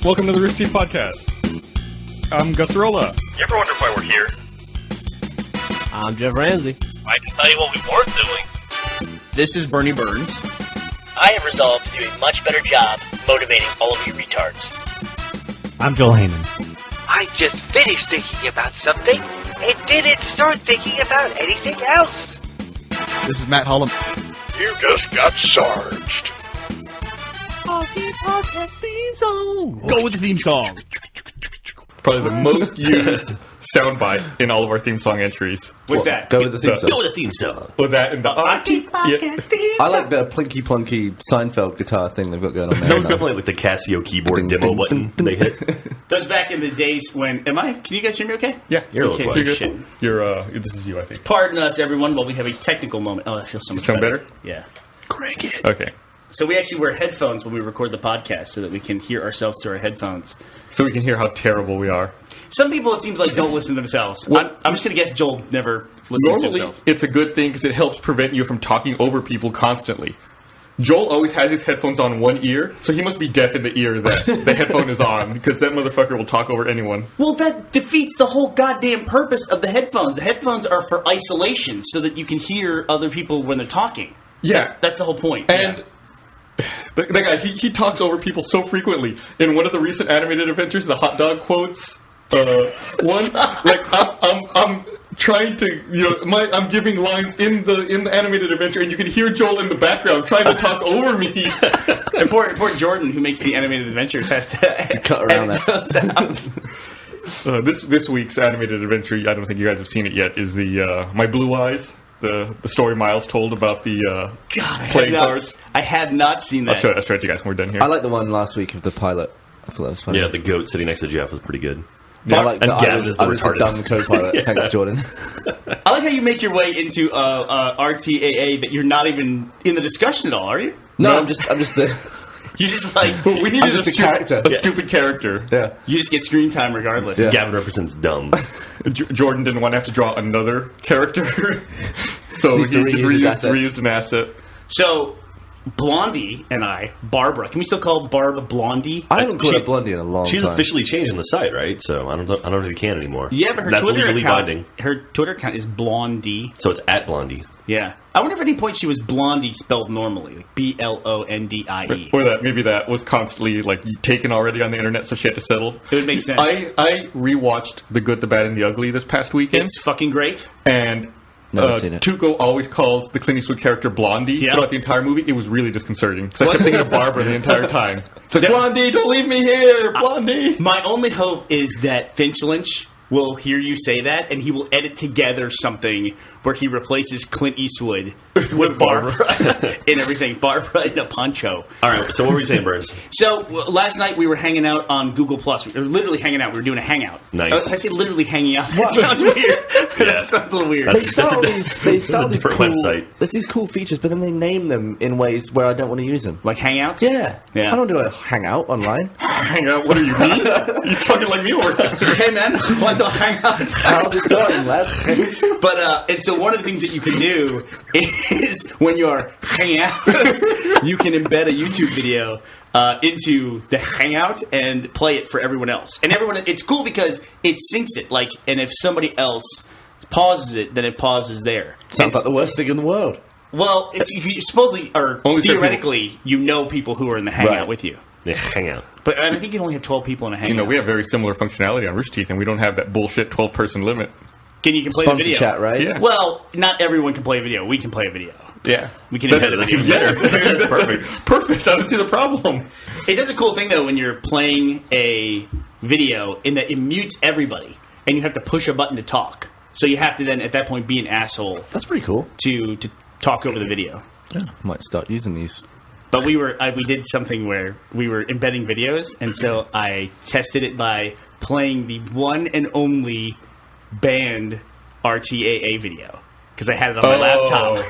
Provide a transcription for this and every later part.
Welcome to the Rooster Teeth Podcast. I'm Gus Arola. You ever wonder why we're here? I'm Jeff Ramsey. I can tell you what we weren't doing. This is Bernie Burns. I have resolved to do a much better job motivating all of you retards. I'm Joel Heyman. I just finished thinking about something and didn't start thinking about anything else. This is Matt Hollum. You just got charged. Go with the theme song. Probably the most used soundbite in all of our theme song entries. What's that? Go with the theme song. Go with the theme song. With that and the I like the plinky plunky Seinfeld guitar thing they've got going on there. That was definitely like the Casio keyboard demo button they hit. That was back in the days when... Can you guys hear me okay? Yeah, You're okay. okay. You're Shit. good. This is you, I think. Pardon us, everyone, while we have a technical moment. Oh, that feels so much Sound better? Yeah. Crank it. Okay. So we actually wear headphones when we record the podcast so that we can hear ourselves through our headphones. So we can hear how terrible we are. Some people, it seems like, don't listen to themselves. Well, I'm just going to guess Joel never listens to Normally, himself. it's a good thing because it helps prevent you from talking over people constantly. Joel always has his headphones on one ear, so he must be deaf in the ear that the headphone is on, because that motherfucker will talk over anyone. Well, that defeats the whole goddamn purpose of the headphones. The headphones are for isolation so that you can hear other people when they're talking. Yeah. That's the whole point. And... Yeah. That guy, he talks over people so frequently. In one of the recent animated adventures, the hot dog quotes, one, like, I'm trying to, I'm giving lines in the animated adventure, and you can hear Joel in the background trying to talk over me. And poor Jordan, who makes the animated adventures, has to cut around that. This week's animated adventure, I don't think you guys have seen it yet, is the My Blue Eyes. The story Miles told about the playing cards. I have not seen that. I'll show it to you guys when we're done here. I like the one last week of the pilot. I thought that was funny. Yeah, the goat sitting next to Jeff was pretty good. I like And that. Gavin I was is the the retarded. dumb co-pilot. Thanks, Jordan. I like how you make your way into RTAA that you're not even in the discussion at all, are you? No, I'm just the... You just like we needed I'm just a character. A stupid character. Yeah. you just get screen time regardless. Yeah. Gavin represents dumb. Jordan didn't want to have to draw another character, so he Needs to just reuse his assets. reused an asset. So Blondie and Barbara, can we still call Barb Blondie? I haven't called her Blondie in a long She's time. officially changing the site, right? So I don't know if you can anymore. Yeah, but her That's Twitter legally account, binding. her Twitter account is Blondie. So it's at Blondie. Yeah. I wonder if at any point she was Blondie spelled normally, like Blondie. Or that maybe that was constantly like taken already on the internet, so she had to settle. It would make sense. I rewatched The Good, the Bad, and the Ugly this past weekend, It's fucking great. and Never seen it. Tuco always calls the Clint Eastwood character Blondie Yeah. throughout the entire movie. It was really disconcerting because I kept thinking of Barbara the entire time. It's like, Blondie, don't leave me here, Blondie. My only hope is that Finch Lynch will hear you say that, and he will edit together something where he replaces Clint Eastwood with Barbara and everything. Barbara in a poncho. All right, so what were you saying, Burns? So last night we were hanging out on Google Plus. We were literally hanging out. We were doing a hangout. Nice. I say literally hanging out. That sounds weird. That sounds a little weird. They start all That's these a cool, different website. There's these cool features, but then they name them in ways where I don't want to use them. Like hangouts? Yeah. Yeah. I don't do a hangout online. Hang out. What are you, me? You're talking like me over here. Hey man, want to hang out? How's it going, lads? But and so one of the things that you can do is when you're hanging out, you can embed a YouTube video into the hangout and play it for everyone else. And it's cool because it syncs it. Like, and if somebody else pauses it, then it pauses there. Sounds like the worst thing in the world. Well, you supposedly or Only certain theoretically, you know people who are in the hangout Right. with you. Yeah, hang out. But I think you can only have 12 people in a hangout. We have very similar functionality on Rooster Teeth, and we don't have that bullshit 12-person limit. You can play Sponsor the video. chat, right? Yeah. Well, not everyone can play a video. We can play a video. Yeah. We can embed a That's video. even better. Perfect. Perfect. I don't see the problem. It does a cool thing, though, when you're playing a video in that it mutes everybody, and you have to push a button to talk. So you have to then, at that point, be an asshole That's pretty cool. to talk over the video. Yeah. Might start using these. But we did something where we were embedding videos, and so I tested it by playing the one and only banned RTAA video because I had it on my laptop.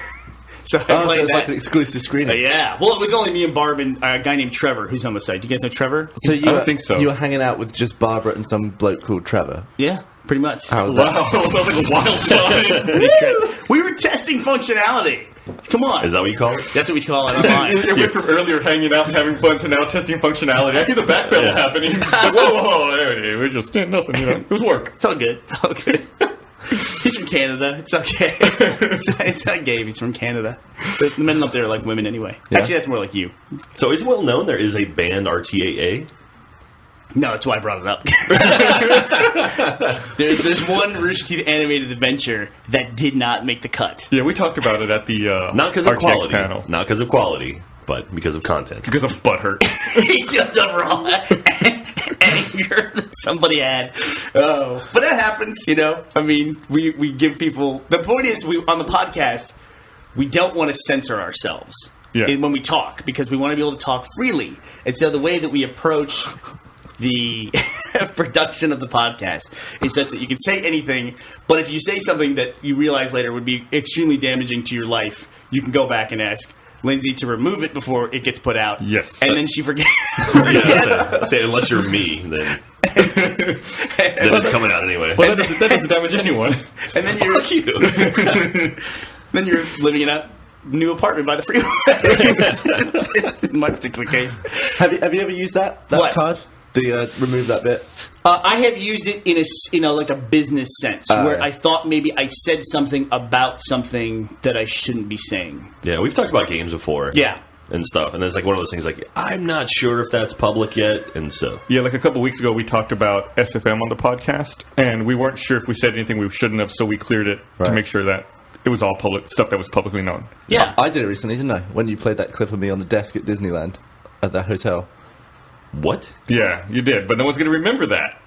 So I Oh, so played it's that. like an exclusive screening. Yeah. Well, it was only me and Barb and a guy named Trevor who's on the site. Do you guys know Trevor? So you I don't were- think so. You were hanging out with just Barbara and some bloke called Trevor. Yeah, pretty much. How was that? Wow. Sounds like a wild time. We were testing functionality. Come on. Is that what you call it? That's what we call it online. It went from earlier hanging out and having fun to now testing functionality. I see the backpedal happening. Like, whoa, hey, we're just nothing, It was work. It's all good. It's all good. He's from Canada. It's okay. It's not gay. He's from Canada. The men up there are like women anyway. Yeah. Actually, that's more like you. So it's well known there is a band RTAA. No, that's why I brought it up. there's one Rooster Teeth animated adventure that did not make the cut. Yeah, we talked about it at the Not because of RTX quality. panel. Not because of quality, but because of content. Because of butthurt. He just overall anger that somebody had. Oh, but that happens, I mean, we give people. The point is, on the podcast, we don't want to censor ourselves when we talk because we want to be able to talk freely. And so the way that we approach the production of the podcast is such that you can say anything, but if you say something that you realize later would be extremely damaging to your life, you can go back and ask Lindsay to remove it before it gets put out. Yes. And then she forgets. Say, unless you're me, then it's coming out anyway. Well, that doesn't damage anyone. And then you're Fuck you. Then you're living in a new apartment by the freeway. In my particular case. Have you ever used that What? card? The remove that bit? I have used it in like a business sense where yeah. I thought maybe I said something about something that I shouldn't be saying. Yeah, we've talked about games before. Yeah. And stuff. And it's like one of those things like, I'm not sure if that's public yet. And so. Yeah, like a couple weeks ago, we talked about SFM on the podcast, and we weren't sure if we said anything we shouldn't have, so we cleared it to Right. make sure that it was all public stuff that was publicly known. Yeah. I did it recently, didn't I? When you played that clip of me on the desk at Disneyland at that hotel. What? Yeah, you did, but no one's going to remember that.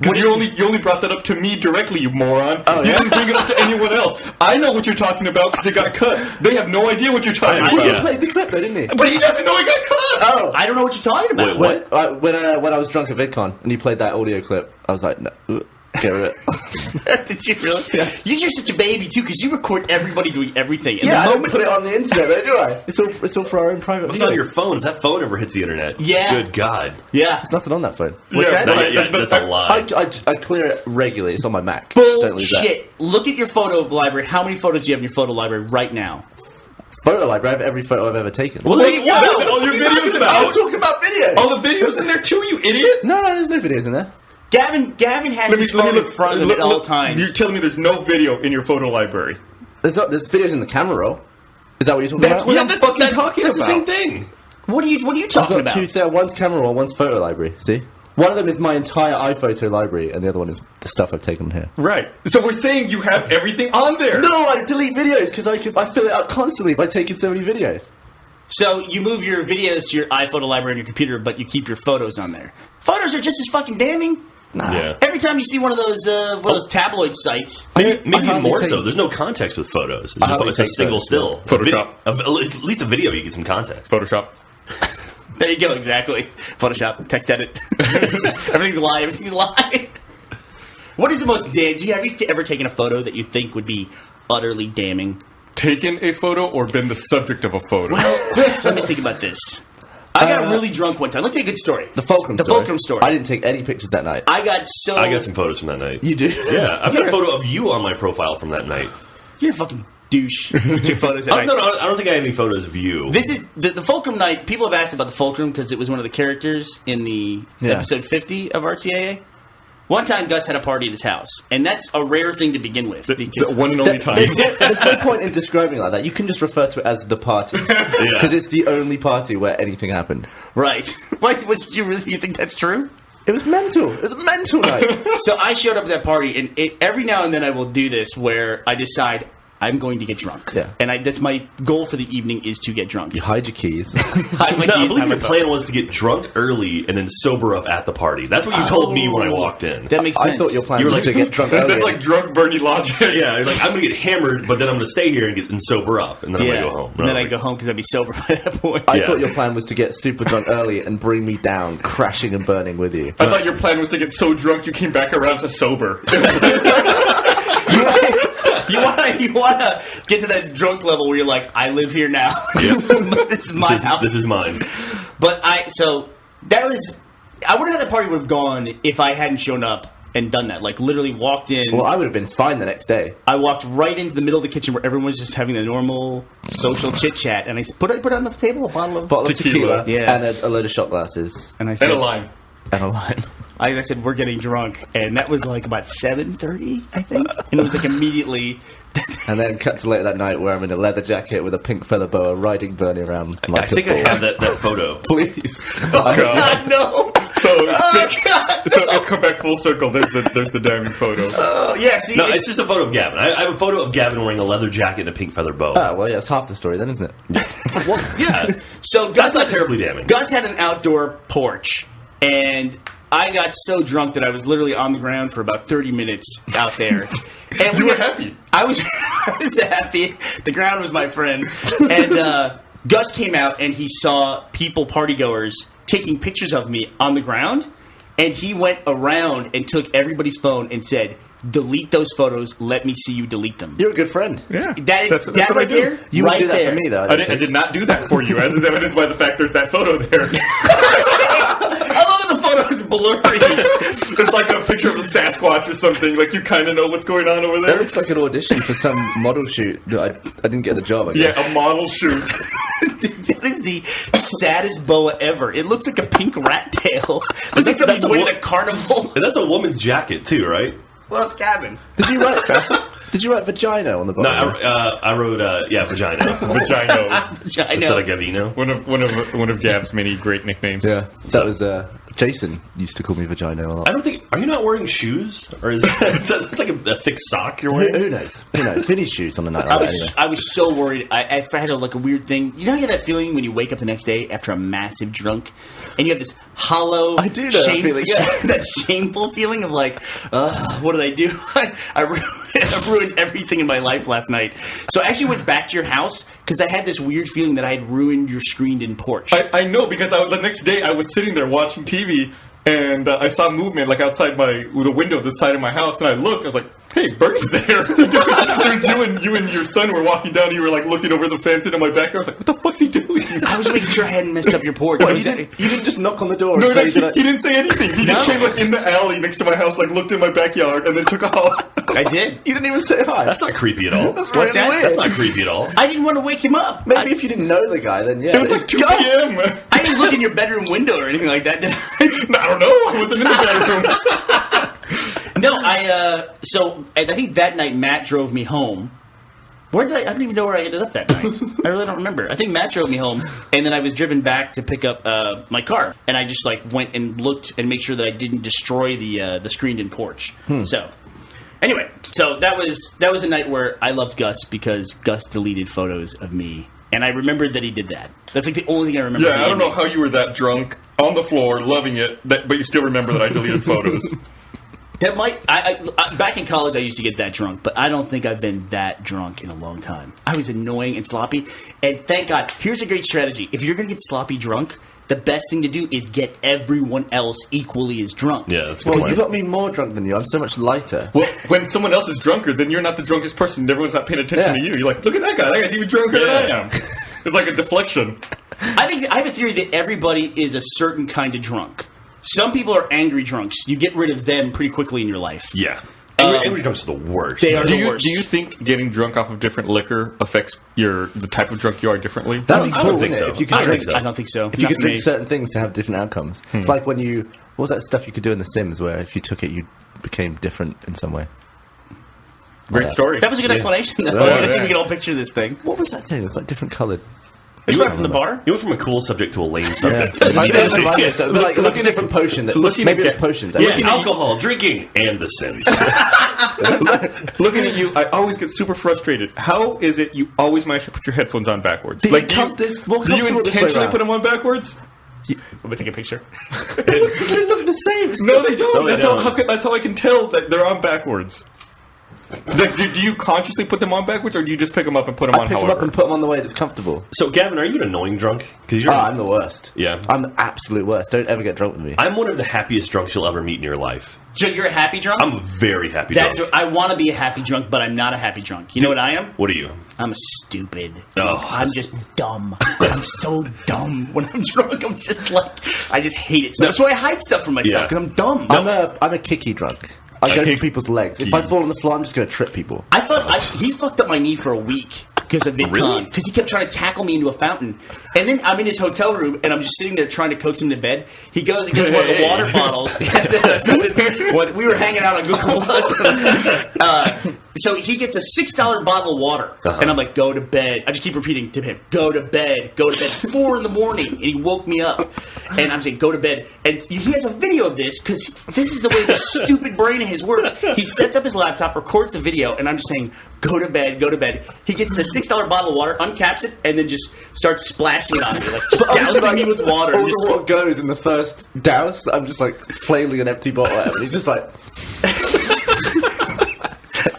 Because you only brought that up to me directly, you moron. Oh, you yeah? didn't bring it up to anyone else. I know what you're talking about because it got cut. They have no idea what you're talking about. He Yeah. played the clip though, didn't he? But he doesn't know it got cut. Oh! I don't know what you're talking about. Wait, what? When I was drunk at VidCon and you played that audio clip, I was like, no, get rid of it. Did you really? Yeah. You're such a baby, too, because you record everybody doing everything. And Yeah, I the don't moment- put it on the internet though, do I? It's all for our own private It's not viewing. your phone. If that phone ever hits the internet. Yeah. Good God. Yeah. There's nothing on that phone. Yeah, that? No, right, yeah, that's a lie. I clear it regularly. It's on my Mac. Don't lose that. Bullshit. Look at your photo library. How many photos do you have in your photo library right now? Photo library. I have every photo I've ever taken. Well, Wait, yeah, what? All your what are you talking videos about? about? I'm talking about videos. All the videos in there too, you idiot. No, there's no videos in there. Gavin has his phone in front of him at all times. You're telling me there's no video in your photo library? There's videos in the camera roll. Is that what you're talking That's about? what I'm fucking talking That's about. the same thing. What are you I've talking got about? two. One's camera roll, one's photo library. See, one of them is my entire iPhoto library, and the other one is the stuff I've taken here. Right. So we're saying you have everything on there. No, I delete videos because I fill it up constantly by taking so many videos. So you move your videos to your iPhoto library on your computer, but you keep your photos on there. Photos are just as fucking damning. Yeah. Every time you see one of those tabloid sites, Maybe I hardly more take- so. There's no context with photos. It's, hardly it's a take single photos, still. Photoshop. At least a video, you get some context. Photoshop. there you go, exactly. Photoshop, text edit. Everything's live. Everything's live. What is the most damning? Have you ever taken a photo that you think would be utterly damning? Taken a photo or been the subject of a photo? Let me think about this. I got really drunk one time. Let's take a good story. The Fulcrum The story. Fulcrum story. I didn't take any pictures that night. I got some photos from that night. You do? Yeah, I've got a photo of you on my profile from that night. You're a fucking douche. You took photos that night. No, I don't think I have any photos of you. This is the Fulcrum night. People have asked about the Fulcrum because it was one of the characters in the episode 50 of RTAA. One time, Gus had a party at his house, and that's a rare thing to begin with. It's the one and only time. There's no point in describing it like that. You can just refer to it as the party because it's the only party where anything happened. Right. What, you think that's true? It was mental. It was a mental night. So I showed up at that party, and every now and then I will do this where I decide I'm going to get drunk. Yeah. And that's my goal for the evening is to get drunk. You hide your keys. Hide my No, I keys, believe hide my your phone. plan was to get drunk early and then sober up at the party. That's what you told me when I walked in. That makes sense. I thought your plan You were was like- to get drunk early. That's like drunk Bernie logic. Yeah, you're like, I'm going to get hammered, but then I'm going to stay here and sober up, and then I'm going to go home. And then I I was go like, home because I'd be sober by that point. I Yeah. thought your plan was to get super drunk early and bring me down, crashing and burning with you. I thought your plan was to get so drunk you came back around to sober. You want to get to that drunk level where you're like, I live here now. Yeah. This is my house. This is mine. But I wouldn't have that party would have gone if I hadn't shown up and done that. Like, literally walked in. Well, I would have been fine the next day. I walked right into the middle of the kitchen where everyone was just having the normal social chit chat, and I put on the table a bottle of Tequila, yeah, and a load of shot glasses. and I said, And a lime. And a lime. I said, we're getting drunk, and that was like about 7:30, I think, and it was like immediately. And then cut to later that night where I'm in a leather jacket with a pink feather boa riding Bernie around like I think I bull. have that photo. Please. God, no! So it's come back full circle. There's the damning photo. Oh, yeah, see? No, it's just a photo of Gavin. I have a photo of Gavin wearing a leather jacket and a pink feather boa. Oh, well, yeah, it's half the story then, isn't it? Yeah. So Gus, That's not terribly damning. Gus had an outdoor porch, and I got so drunk that I was literally on the ground for about 30 minutes out there. And You were happy. I was happy. The ground was my friend. And Gus came out and he saw people, partygoers, taking pictures of me on the ground. And he went around and took everybody's phone and said, delete those photos. Let me see you delete them. You're a good friend. Yeah, That what I right do. there? You right would do that there. for me, though. I did not do that for you, as is evidenced by the fact there's that photo there. I love that the photo is blurry. It's like a picture of the Sasquatch or something. Like, you kind of know what's going on over That there. looks like an audition for some model shoot that I didn't get the job, I guess. Yeah, a model shoot. That is the saddest boa ever. It looks like a pink rat tail. It looks like that's he's winning a a carnival. And that's a woman's jacket, too, right? Well, it's Gavin. Did you write vagina on the No, bottom? I wrote, vagina. Vagina. I Instead know. of Gavino. One of Gav's many great nicknames. Yeah, that was Jason used to call me vagina a lot. I don't think... Are you not wearing shoes? Or is that just like a thick sock you're wearing? Who knows? Who knows? Who needs shoes on the night like that anyway? I was so worried. I had a weird thing. You know, you have that feeling when you wake up the next day after a massive drunk, and you have this hollow, I do know that feeling, yeah. that shameful feeling of like, what did I do? I ruined everything in my life last night. So I actually went back to your house because I had this weird feeling that I had ruined your screened-in porch. I know, because the next day I was sitting there watching TV, and I saw movement like outside the window of the side of my house, and I looked. I was like, "Hey, Bernie's there." There's you and your son were walking down. You were like looking over the fence into my backyard. I was like, "What the fuck's he doing?" I was making sure I hadn't messed up your porch. Well, you didn't just knock on the door No, and no, say, he didn't say anything. He just came like in the alley next to my house, like looked in my backyard, and then took off. I did. You didn't even say hi. That's not creepy at all. That's What's really that? weird. That's not creepy at all. I didn't want to wake him up. Maybe if you didn't know the guy, then yeah. It was like 2 p.m. I didn't look in your bedroom window or anything like that, did I? I don't know. I wasn't in the bedroom. No, so I think that night Matt drove me home. Where did I don't even know where I ended up that night. I really don't remember. I think Matt drove me home, and then I was driven back to pick up my car, and I just went and looked and made sure that I didn't destroy the screened-in porch. So, anyway, so that was a night where I loved Gus because Gus deleted photos of me, and I remembered that he did that. That's like the only thing I remember. Yeah, I don't know how you were that drunk on the floor, loving it, but you still remember that I deleted photos. That might. I back in college, I used to get that drunk, but I don't think I've been that drunk in a long time. I was annoying and sloppy, and thank God. Here's a great strategy: if you're gonna get sloppy drunk, the best thing to do is get everyone else equally as drunk. Yeah, that's a good Well, point. you got me more drunk than you. I'm so much lighter. Well, when someone else is drunker, then you're not the drunkest person. Everyone's not paying attention to you. You're like, look at that guy. That guy's even drunker than I am. It's like a deflection. I have a theory that everybody is a certain kind of drunk. Some people are angry drunks. You get rid of them pretty quickly in your life. Yeah. Angry drunks are the worst. They are Do the worst. you think getting drunk off of different liquor affects the type of drunk you are differently? That'd be I cool, don't think wouldn't it? so. If you could I don't drink, think so. I don't think so. if you Not could for drink me. certain things to have different outcomes. It's like when what was that stuff you could do in The Sims where if you took it, you became different in some way? Great story. That was a good explanation, though. Yeah, I think yeah. we can all picture this thing. What was that thing? It was like different coloured. It's right from the bar. You went from a cool subject to a lame subject. Like a different potion. Maybe there's potions. Yeah, alcohol, drinking, and The Sims. Looking at you, I always get super frustrated. How is it you always manage to put your headphones on backwards? More do you comfortable this way intentionally around. put them on backwards? Let me take a picture. They look the same. No, they don't. No, they That's how I can tell that they're on backwards. Like, do you consciously put them on backwards, or do you just pick them up and put them I on pick them however? up and put them on the way that's comfortable. So, Gavin, are you an annoying drunk? Because I'm the worst. Yeah. I'm the absolute worst. Don't ever get drunk with me. I'm one of the happiest drunks you'll ever meet in your life. So you're a happy drunk? I'm a very happy That's drunk. I want to be a happy drunk, but I'm not a happy drunk. You know what I am? What are you? I'm stupid. Oh, I'm just dumb. I'm so dumb when I'm drunk. I'm just I just hate it. So that's why I hide stuff from myself Yeah. because I'm dumb. I'm a kicky drunk. I go for people's legs. If I fall on the floor, I'm just going to trip people. I thought he fucked up my knee for a week because of VidCon. Really? Because he kept trying to tackle me into a fountain. And then I'm in his hotel room, and I'm just sitting there trying to coax him to bed. He goes and gets one of the water bottles. We were hanging out on Google Plus. So he gets a $6 bottle of water. And I'm like, go to bed. I just keep repeating to him, go to bed, go to bed. It's 4 in the morning, and he woke me up. And I'm saying, go to bed. And he has a video of this, because this is the way the stupid brain of his works. He sets up his laptop, records the video, and I'm just saying, go to bed, go to bed. He gets the $6 bottle of water, uncaps it, and then just starts splashing it on me, like just dousing me with water. All the water goes in the first douse. I'm just like flailing an empty bottle out. He's just like...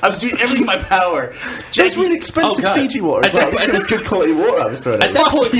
I was doing everything in my power. It's really expensive Fiji water as well. This is good quality water I was throwing At that point,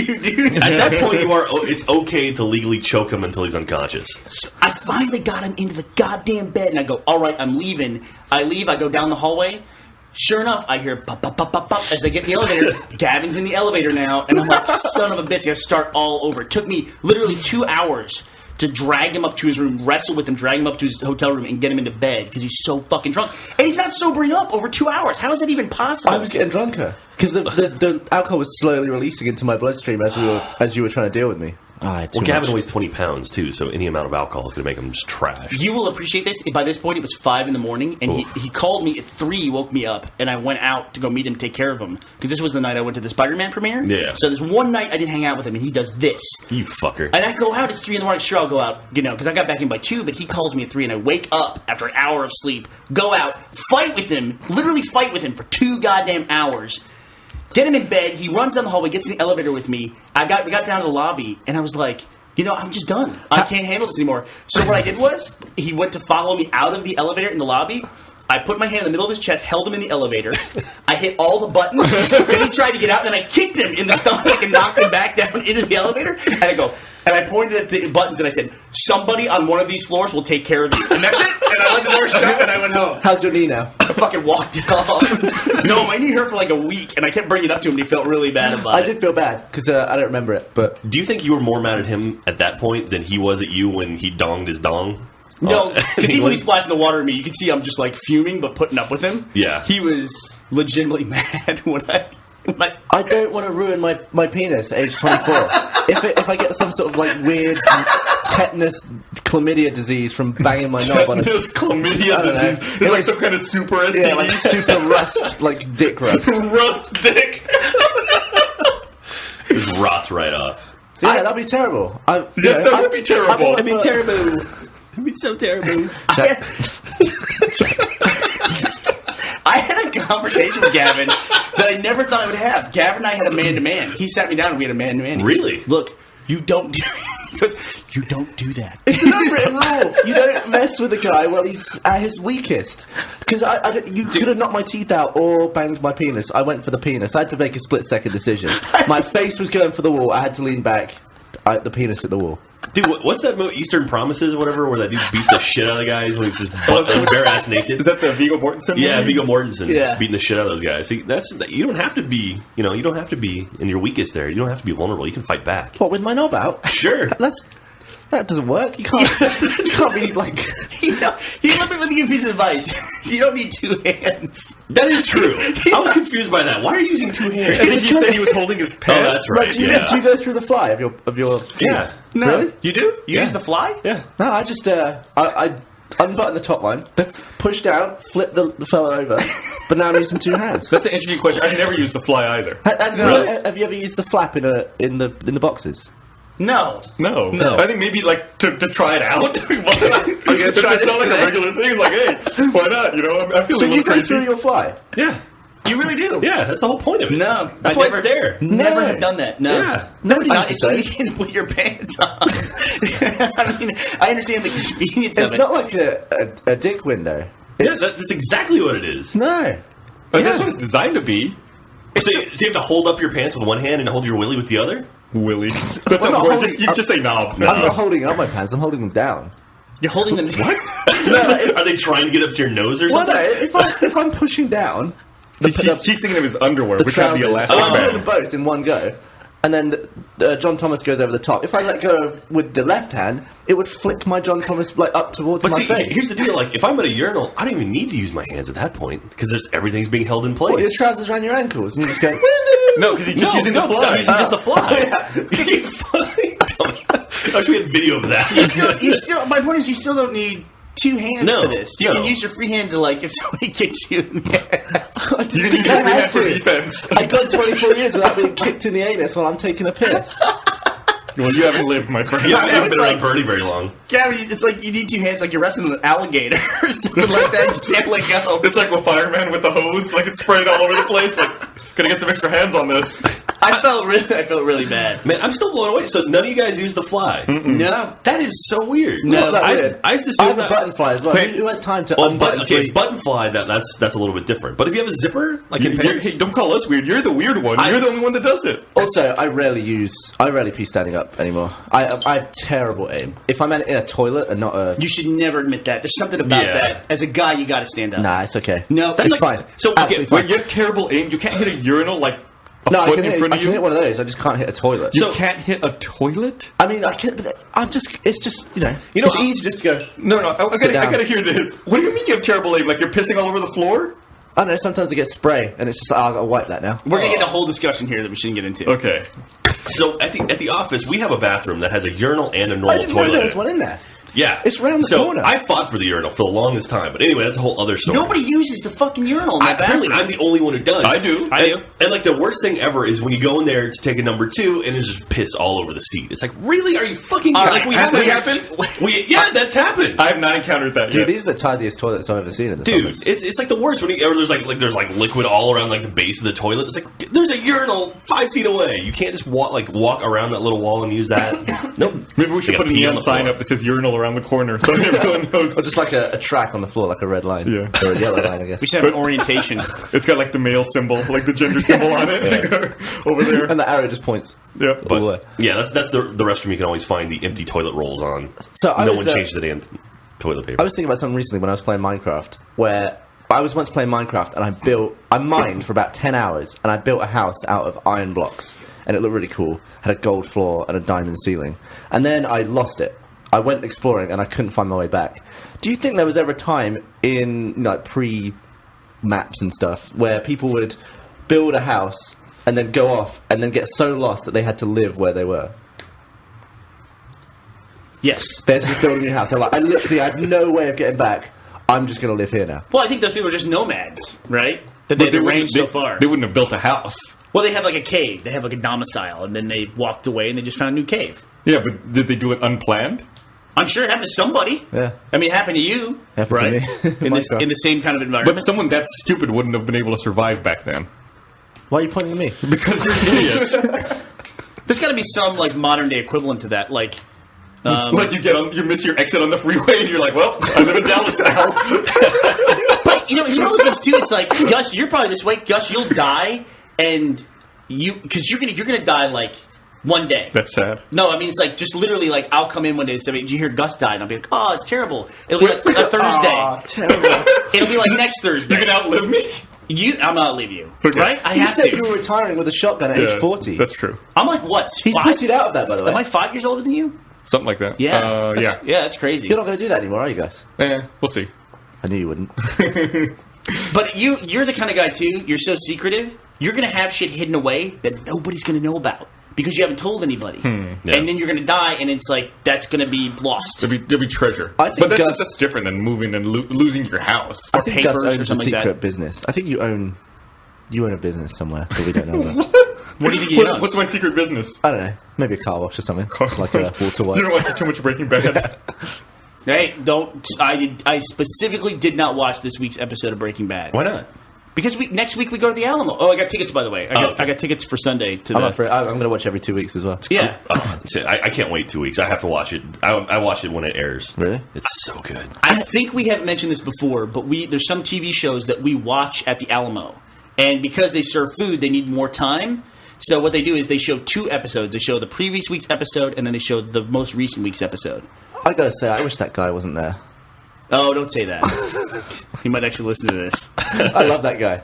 it's okay to legally choke him until he's unconscious. So I finally got him into the goddamn bed, and I go, all right, I'm leaving. I leave, I go down the hallway. Sure enough, I hear pop, pop, pop, pop, pop as I get in the elevator. Gavin's in the elevator now, and I'm like, son of a bitch, I gotta start all over. It took me literally 2 hours to drag him up to his room, wrestle with him, drag him up to his hotel room, and get him into bed because he's so fucking drunk. And he's not sobering up over 2 hours. How is that even possible? I was getting drunker because the alcohol was slowly releasing into my bloodstream as you were trying to deal with me. Well, Gavin weighs 20 pounds, too, so any amount of alcohol is going to make him just trash. You will appreciate this. By this point, it was 5 in the morning, and he called me at 3, woke me up, and I went out to go meet him, take care of him. Because this was the night I went to the Spider-Man premiere. Yeah. So there's one night I didn't hang out with him, and he does this. You fucker. And I go out at 3 in the morning. Sure, I'll go out, because I got back in by 2, but he calls me at 3, and I wake up after an hour of sleep, go out, fight with him, literally fight with him for 2 goddamn hours. Get him in bed. He runs down the hallway, gets in the elevator with me. We got down to the lobby, and I was like... I'm just done. I can't handle this anymore. So what I did was, he went to follow me out of the elevator in the lobby. I put my hand in the middle of his chest, held him in the elevator. I hit all the buttons. Then he tried to get out, and then I kicked him in the stomach and knocked him back down into the elevator. And I pointed at the buttons and I said, somebody on one of these floors will take care of you. And that's it. And I let the door shut and I went home. How's your knee now? I fucking walked it off. No, my knee hurt for like a week, and I kept bringing it up to him, and he felt really bad about it. I did feel bad, because I don't remember it. But do you think you were more mad at him at that point than he was at you when he donged his dong? No, because even when he splashed the water at me, you can see I'm just like fuming, but putting up with him. Yeah. He was legitimately mad when I don't want to ruin my penis at age 24. If I get some sort of like weird tetanus chlamydia disease from banging my knob on a... Tetanus chlamydia disease? It's like some kind of super STD? Yeah, like super rust, like dick rust. Rust dick? Just rots right off. Yeah, that'd be terrible. That would be terrible. That'd be terrible. It'd be so terrible. I had a conversation with Gavin that I never thought I would have. Gavin and I had a man-to-man. He sat me down and we had a man-to-man. Really? Said, look, you don't do you don't do that. It's an unwritten rule. You don't mess with a guy while he's at his weakest. Because you could have knocked my teeth out or banged my penis. I went for the penis. I had to make a split-second decision. My face was going for the wall. I had to lean back. The penis hit the wall. Dude, what's that movie, Eastern Promises or whatever, where that dude beats the shit out of the guys when he's just bare-ass naked? Is that the Viggo Mortensen movie? Yeah, Viggo Mortensen beating the shit out of those guys. See, you don't have to be, you don't have to be in your weakest there. You don't have to be vulnerable. You can fight back. What, with my knob out? Sure. That doesn't work. You can't be like... Let me give you a piece of advice. You don't need 2 hands. That is true. I was confused by that. Why are you using 2 hands? I think he said he was holding his pants. Oh, that's right. Do you go through the fly of your Yeah. No. Really? You do? You use the fly? Yeah. No, I just I unbutton the top line. That's push down, flip the fella over. But now I'm using 2 hands. That's an interesting question. I've never used the fly either. Have you ever used the flap in the boxes? No. I think maybe like to try it out. I'm gonna try it. Not like a regular thing. It's like, hey, why not? I feel a little you go crazy. through your fly? Yeah. You really do? Yeah, that's the whole point of it. No. That's why it's there. Never have done that. No. Yeah. No, It's not. It's so you can put your pants on. I mean, I understand the convenience of it. It's not like a dick window. Yeah, that's exactly what it is. No. That's what it's designed to be. So you have to hold up your pants with one hand and hold your willy with the other? Willy. That sounds worse. You just say knob. I'm not holding up my pants. I'm holding them down. You're holding them. What? Are they trying to get up to your nose or something? Well, no, if I'm pushing down... He's thinking of his underwear, which have the elastic I'm band. doing them both in one go. and then John Thomas goes over the top. If I let go with the left hand, it would flick my John Thomas like up towards But my see, face. here's the deal: like, if I'm at a urinal, I don't even need to use my hands at that point because everything's being held in place. What, your trousers around your ankles, and you just go. No, because he's just using the I'm fly. using just the fly. I wish we had video of that. You still. My point is, you still don't need two hands No, for this. You no. can use your free hand to like if somebody kicks you. In the ass. You can use your free hand for defense. I got 24 years without being kicked in the anus while I'm taking a piss. Well, you haven't lived, my friend. You haven't been around Bernie very long. Gary, it's like you need two hands, like you're wrestling an alligator or something like that. You can't let go. It's like a fireman with the hose, like it's sprayed all over the place. Like, gotta get some extra hands on this. I felt really bad. Man, I'm still blown away. So none of you guys use the fly. No, That is so weird. No, that's I weird. used to I assume have a that. button fly as well. Wait. Who has time to Oh, unbutton okay, three- button fly. That's a little bit different. But if you have a zipper, like in pants, Hey, don't call us weird. You're the weird one. You're the only one that does it. Also, I rarely pee standing up anymore. I have terrible aim. If I'm in a toilet and not a... you should never admit that. There's something about Yeah. that. As a guy, you got to stand up. Nah, it's okay. No, it's like- fine. so, okay, Absolutely When fine. you have terrible aim, you can't hit a urinal like a No, I foot can, in hit, front I of can you. hit one of those. I just can't hit a toilet. You can't hit a toilet? I mean, I can. But it's just You know, it's easy just to go. No, I Sit gotta, down. I gotta hear this. What do you mean you have terrible aim? Like you're pissing all over the floor? I don't know. Sometimes I get spray, and it's just like, oh, I gotta wipe that now. We're gonna get a whole discussion here that we shouldn't get into. Okay. so at the office we have a bathroom that has a urinal and a I normal didn't know toilet. there in was it. one in there. Yeah, It's round the so corner. I fought for the urinal for the longest time, but anyway, that's a whole other story. Nobody uses the fucking urinal in that Apparently, bathroom. I'm the only one who does. I do. And like the worst thing ever is when you go in there to take a number 2 and there's just piss all over the seat. It's like, really? Are you fucking? All like right, has have that happened? Yeah, that's happened. I have not encountered that Dude, yet. these are the tidiest toilets I've ever seen in this Dude, office. it's like the worst when there's like liquid all around like the base of the toilet. It's like there's a urinal 5 feet away. You can't just walk around that little wall and use that. Nope. Maybe we should They put a gotta pee on neon the sign floor. up that says urinal around the corner so everyone knows. Or just like a track on the floor, like a red line. Yeah. Or a yellow line, I guess. we should have an orientation. It's got like the male symbol, like the gender symbol on it over there. And the arrow just points. Yeah. all the way. But yeah, that's the restroom you can always find the empty toilet rolls on. So I no was, one changed the damn toilet paper. I was thinking about something recently when I was playing Minecraft, where I was once playing Minecraft and I mined for about 10 hours, and I built a house out of iron blocks, and it looked really cool. Had a gold floor and a diamond ceiling. And then I lost it. I went exploring and I couldn't find my way back. Do you think there was ever a time in like pre-maps and stuff where people would build a house and then go off and then get so lost that they had to live where they were? Yes. They're just building a new house. They're like, I have no way of getting back. I'm just going to live here now. Well, I think those people are just nomads, right? That they had arranged so far. They wouldn't have built a house. Well, they have like a cave. They have like a domicile, and then they walked away and they just found a new cave. Yeah, but did they do it unplanned? I'm sure it happened to somebody. Yeah. I mean, it happened to you, Happened to right? me. in the same kind of environment. But someone that stupid wouldn't have been able to survive back then. Why are you pointing at me? Because you're an idiot. There's got to be some like modern day equivalent to that, like. Like you miss your exit on the freeway and you're like, well, I live in Dallas now. But you know, it's one of those things too. It's like, Gus, you're probably this way. Gus, you'll die, and because you're gonna die like one day. That's sad. No, I mean it's like just literally like I'll come in one day and say, "Did you hear Gus died?" And I'll be like, "Oh, it's terrible." It'll be like a Thursday. Aw, terrible. It'll be like next Thursday. You can outlive me? I'm not leave you, Okay. right? I You have said to. you were retiring with a shotgun at age 40. That's true. I'm like what? He's pussied out of that, by the way. Am I 5 years older than you? Something like that. Yeah. Yeah. That's crazy. You're not going to do that anymore, are you guys? We'll see. I knew you wouldn't. But you're the kind of guy too. You're so secretive. You're gonna have shit hidden away that nobody's gonna know about because you haven't told anybody. Yeah. And then you're gonna die, and it's like that's gonna be lost. There'll be treasure. I think but that's, Gus- that's different than moving and losing your house. I think papers Gus or owns a something like secret that. business. I think you own a business somewhere that we don't know about. What do you think he knows? What's my secret business? I don't know. Maybe a car wash or something. Like a water You wash. don't watch too much Breaking Bad. Hey, don't. I specifically did not watch this week's episode of Breaking Bad. Why not? Because next week we go to the Alamo. Oh, I got tickets, by the way. I got tickets for Sunday to I'm the. afraid I'm going to watch every 2 weeks as well. Yeah. Oh, I can't wait 2 weeks. I have to watch it. I watch it when it airs. Really? It's so good. I think we have mentioned this before, but there's some TV shows that we watch at the Alamo, and because they serve food, they need more time. So what they do is they show 2 episodes. They show the previous week's episode, and then they show the most recent week's episode. I got to say, I wish that guy wasn't there. Oh, don't say that. He might actually listen to this. I love that guy.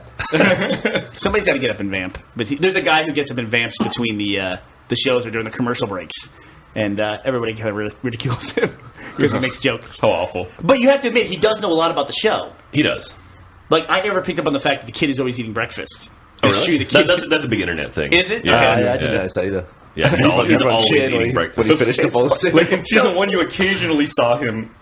Somebody's got to get up and vamp. But there's a guy who gets up and vamps between the the shows or during the commercial breaks. And everybody kind of ridicules him because he makes jokes. How awful. But you have to admit, he does know a lot about the show. He does. Like, I never picked up on the fact that the kid is always eating breakfast. Oh, It's really? true, the kid, That's a big internet thing. Is it? Yeah. Okay. I didn't notice that either. Yeah, he's always cheering eating when breakfast. he finished the bowl. Like in season 1, you occasionally saw him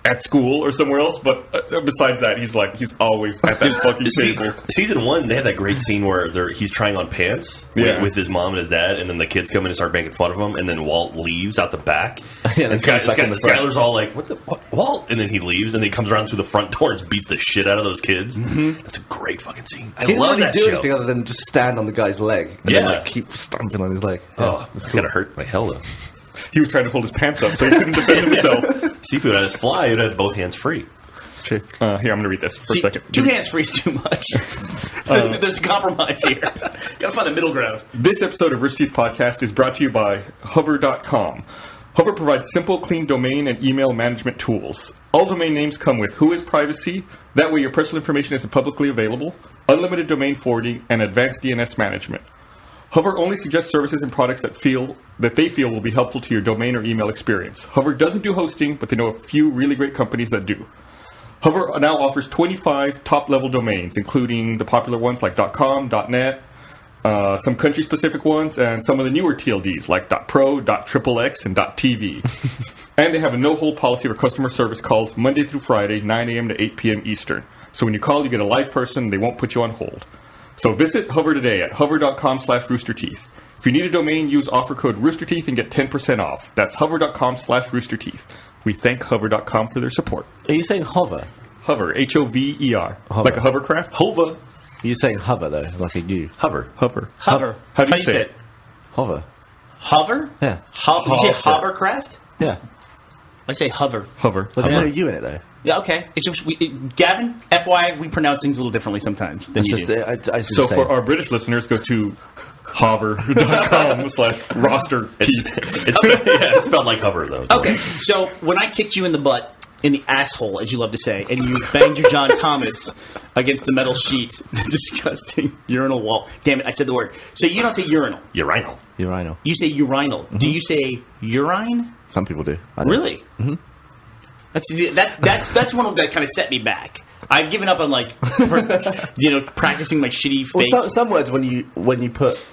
at school or somewhere else, but besides that, he's always at that fucking table. Season 1, they had that great scene where he's trying on pants with his mom and his dad, and then the kids come in and start making fun of him, and then Walt leaves out the back. Yeah, and Skyler's all like, what, Walt? And then he leaves, and then he comes around through the front door and beats the shit out of those kids. Mm-hmm. That's a great fucking scene. I He love doesn't really that do show. anything other than just stand on the guy's leg and then, like, keep stomping on his leg. Oh, it's gotta hurt like hell, though. He was trying to hold his pants up so he couldn't defend himself. Seafood on his fly, it had both hands free. It's true. Here, I'm going to read this for a second. 2 hands free is too much. There's a compromise here. Gotta find the middle ground. This episode of Rooster Teeth Podcast is brought to you by Hover.com. Hover provides simple, clean domain and email management tools. All domain names come with WHOIS privacy. That way your personal information isn't publicly available, unlimited domain forwarding, and advanced DNS management. Hover only suggests services and products that they feel will be helpful to your domain or email experience. Hover doesn't do hosting, but they know a few really great companies that do. Hover now offers 25 top-level domains, including the popular ones like .com, .net, some country-specific ones, and some of the newer TLDs like .pro, .xxx, and .tv. And they have a no-hold policy for customer service calls Monday through Friday, 9 a.m. to 8 p.m. Eastern. So when you call, you get a live person. They won't put you on hold. So visit Hover today at hover.com/roosterteeth. If you need a domain, use offer code roosterteeth and get 10% off. That's hover.com/roosterteeth. We thank hover.com for their support. Are you saying hover? Hover, Hover. Hover. Like a hovercraft? Hova. You're saying hover, though, like a U. Hover. Hover. Hover. How do you say it? Hover. Hover? Yeah. You say hovercraft? Yeah. I say hover. Hover. But there's no U in it, though. Yeah, okay. It's just Gavin, FYI, we pronounce things a little differently sometimes than That's you just do. I So for our British listeners, go to hover.com/roster It's spelled like hover, though. Okay, so when I kicked you in the butt, in the asshole, as you love to say, and you banged your John Thomas against the metal sheet, the disgusting urinal wall. Damn it, I said the word. So you don't say urinal. Urinal. urinal. You say urinal. Do you say urine? Some people do. I don't. Really? Mm-hmm. That's one that kind of set me back. I've given up on practicing my shitty fake. Well, some words when you put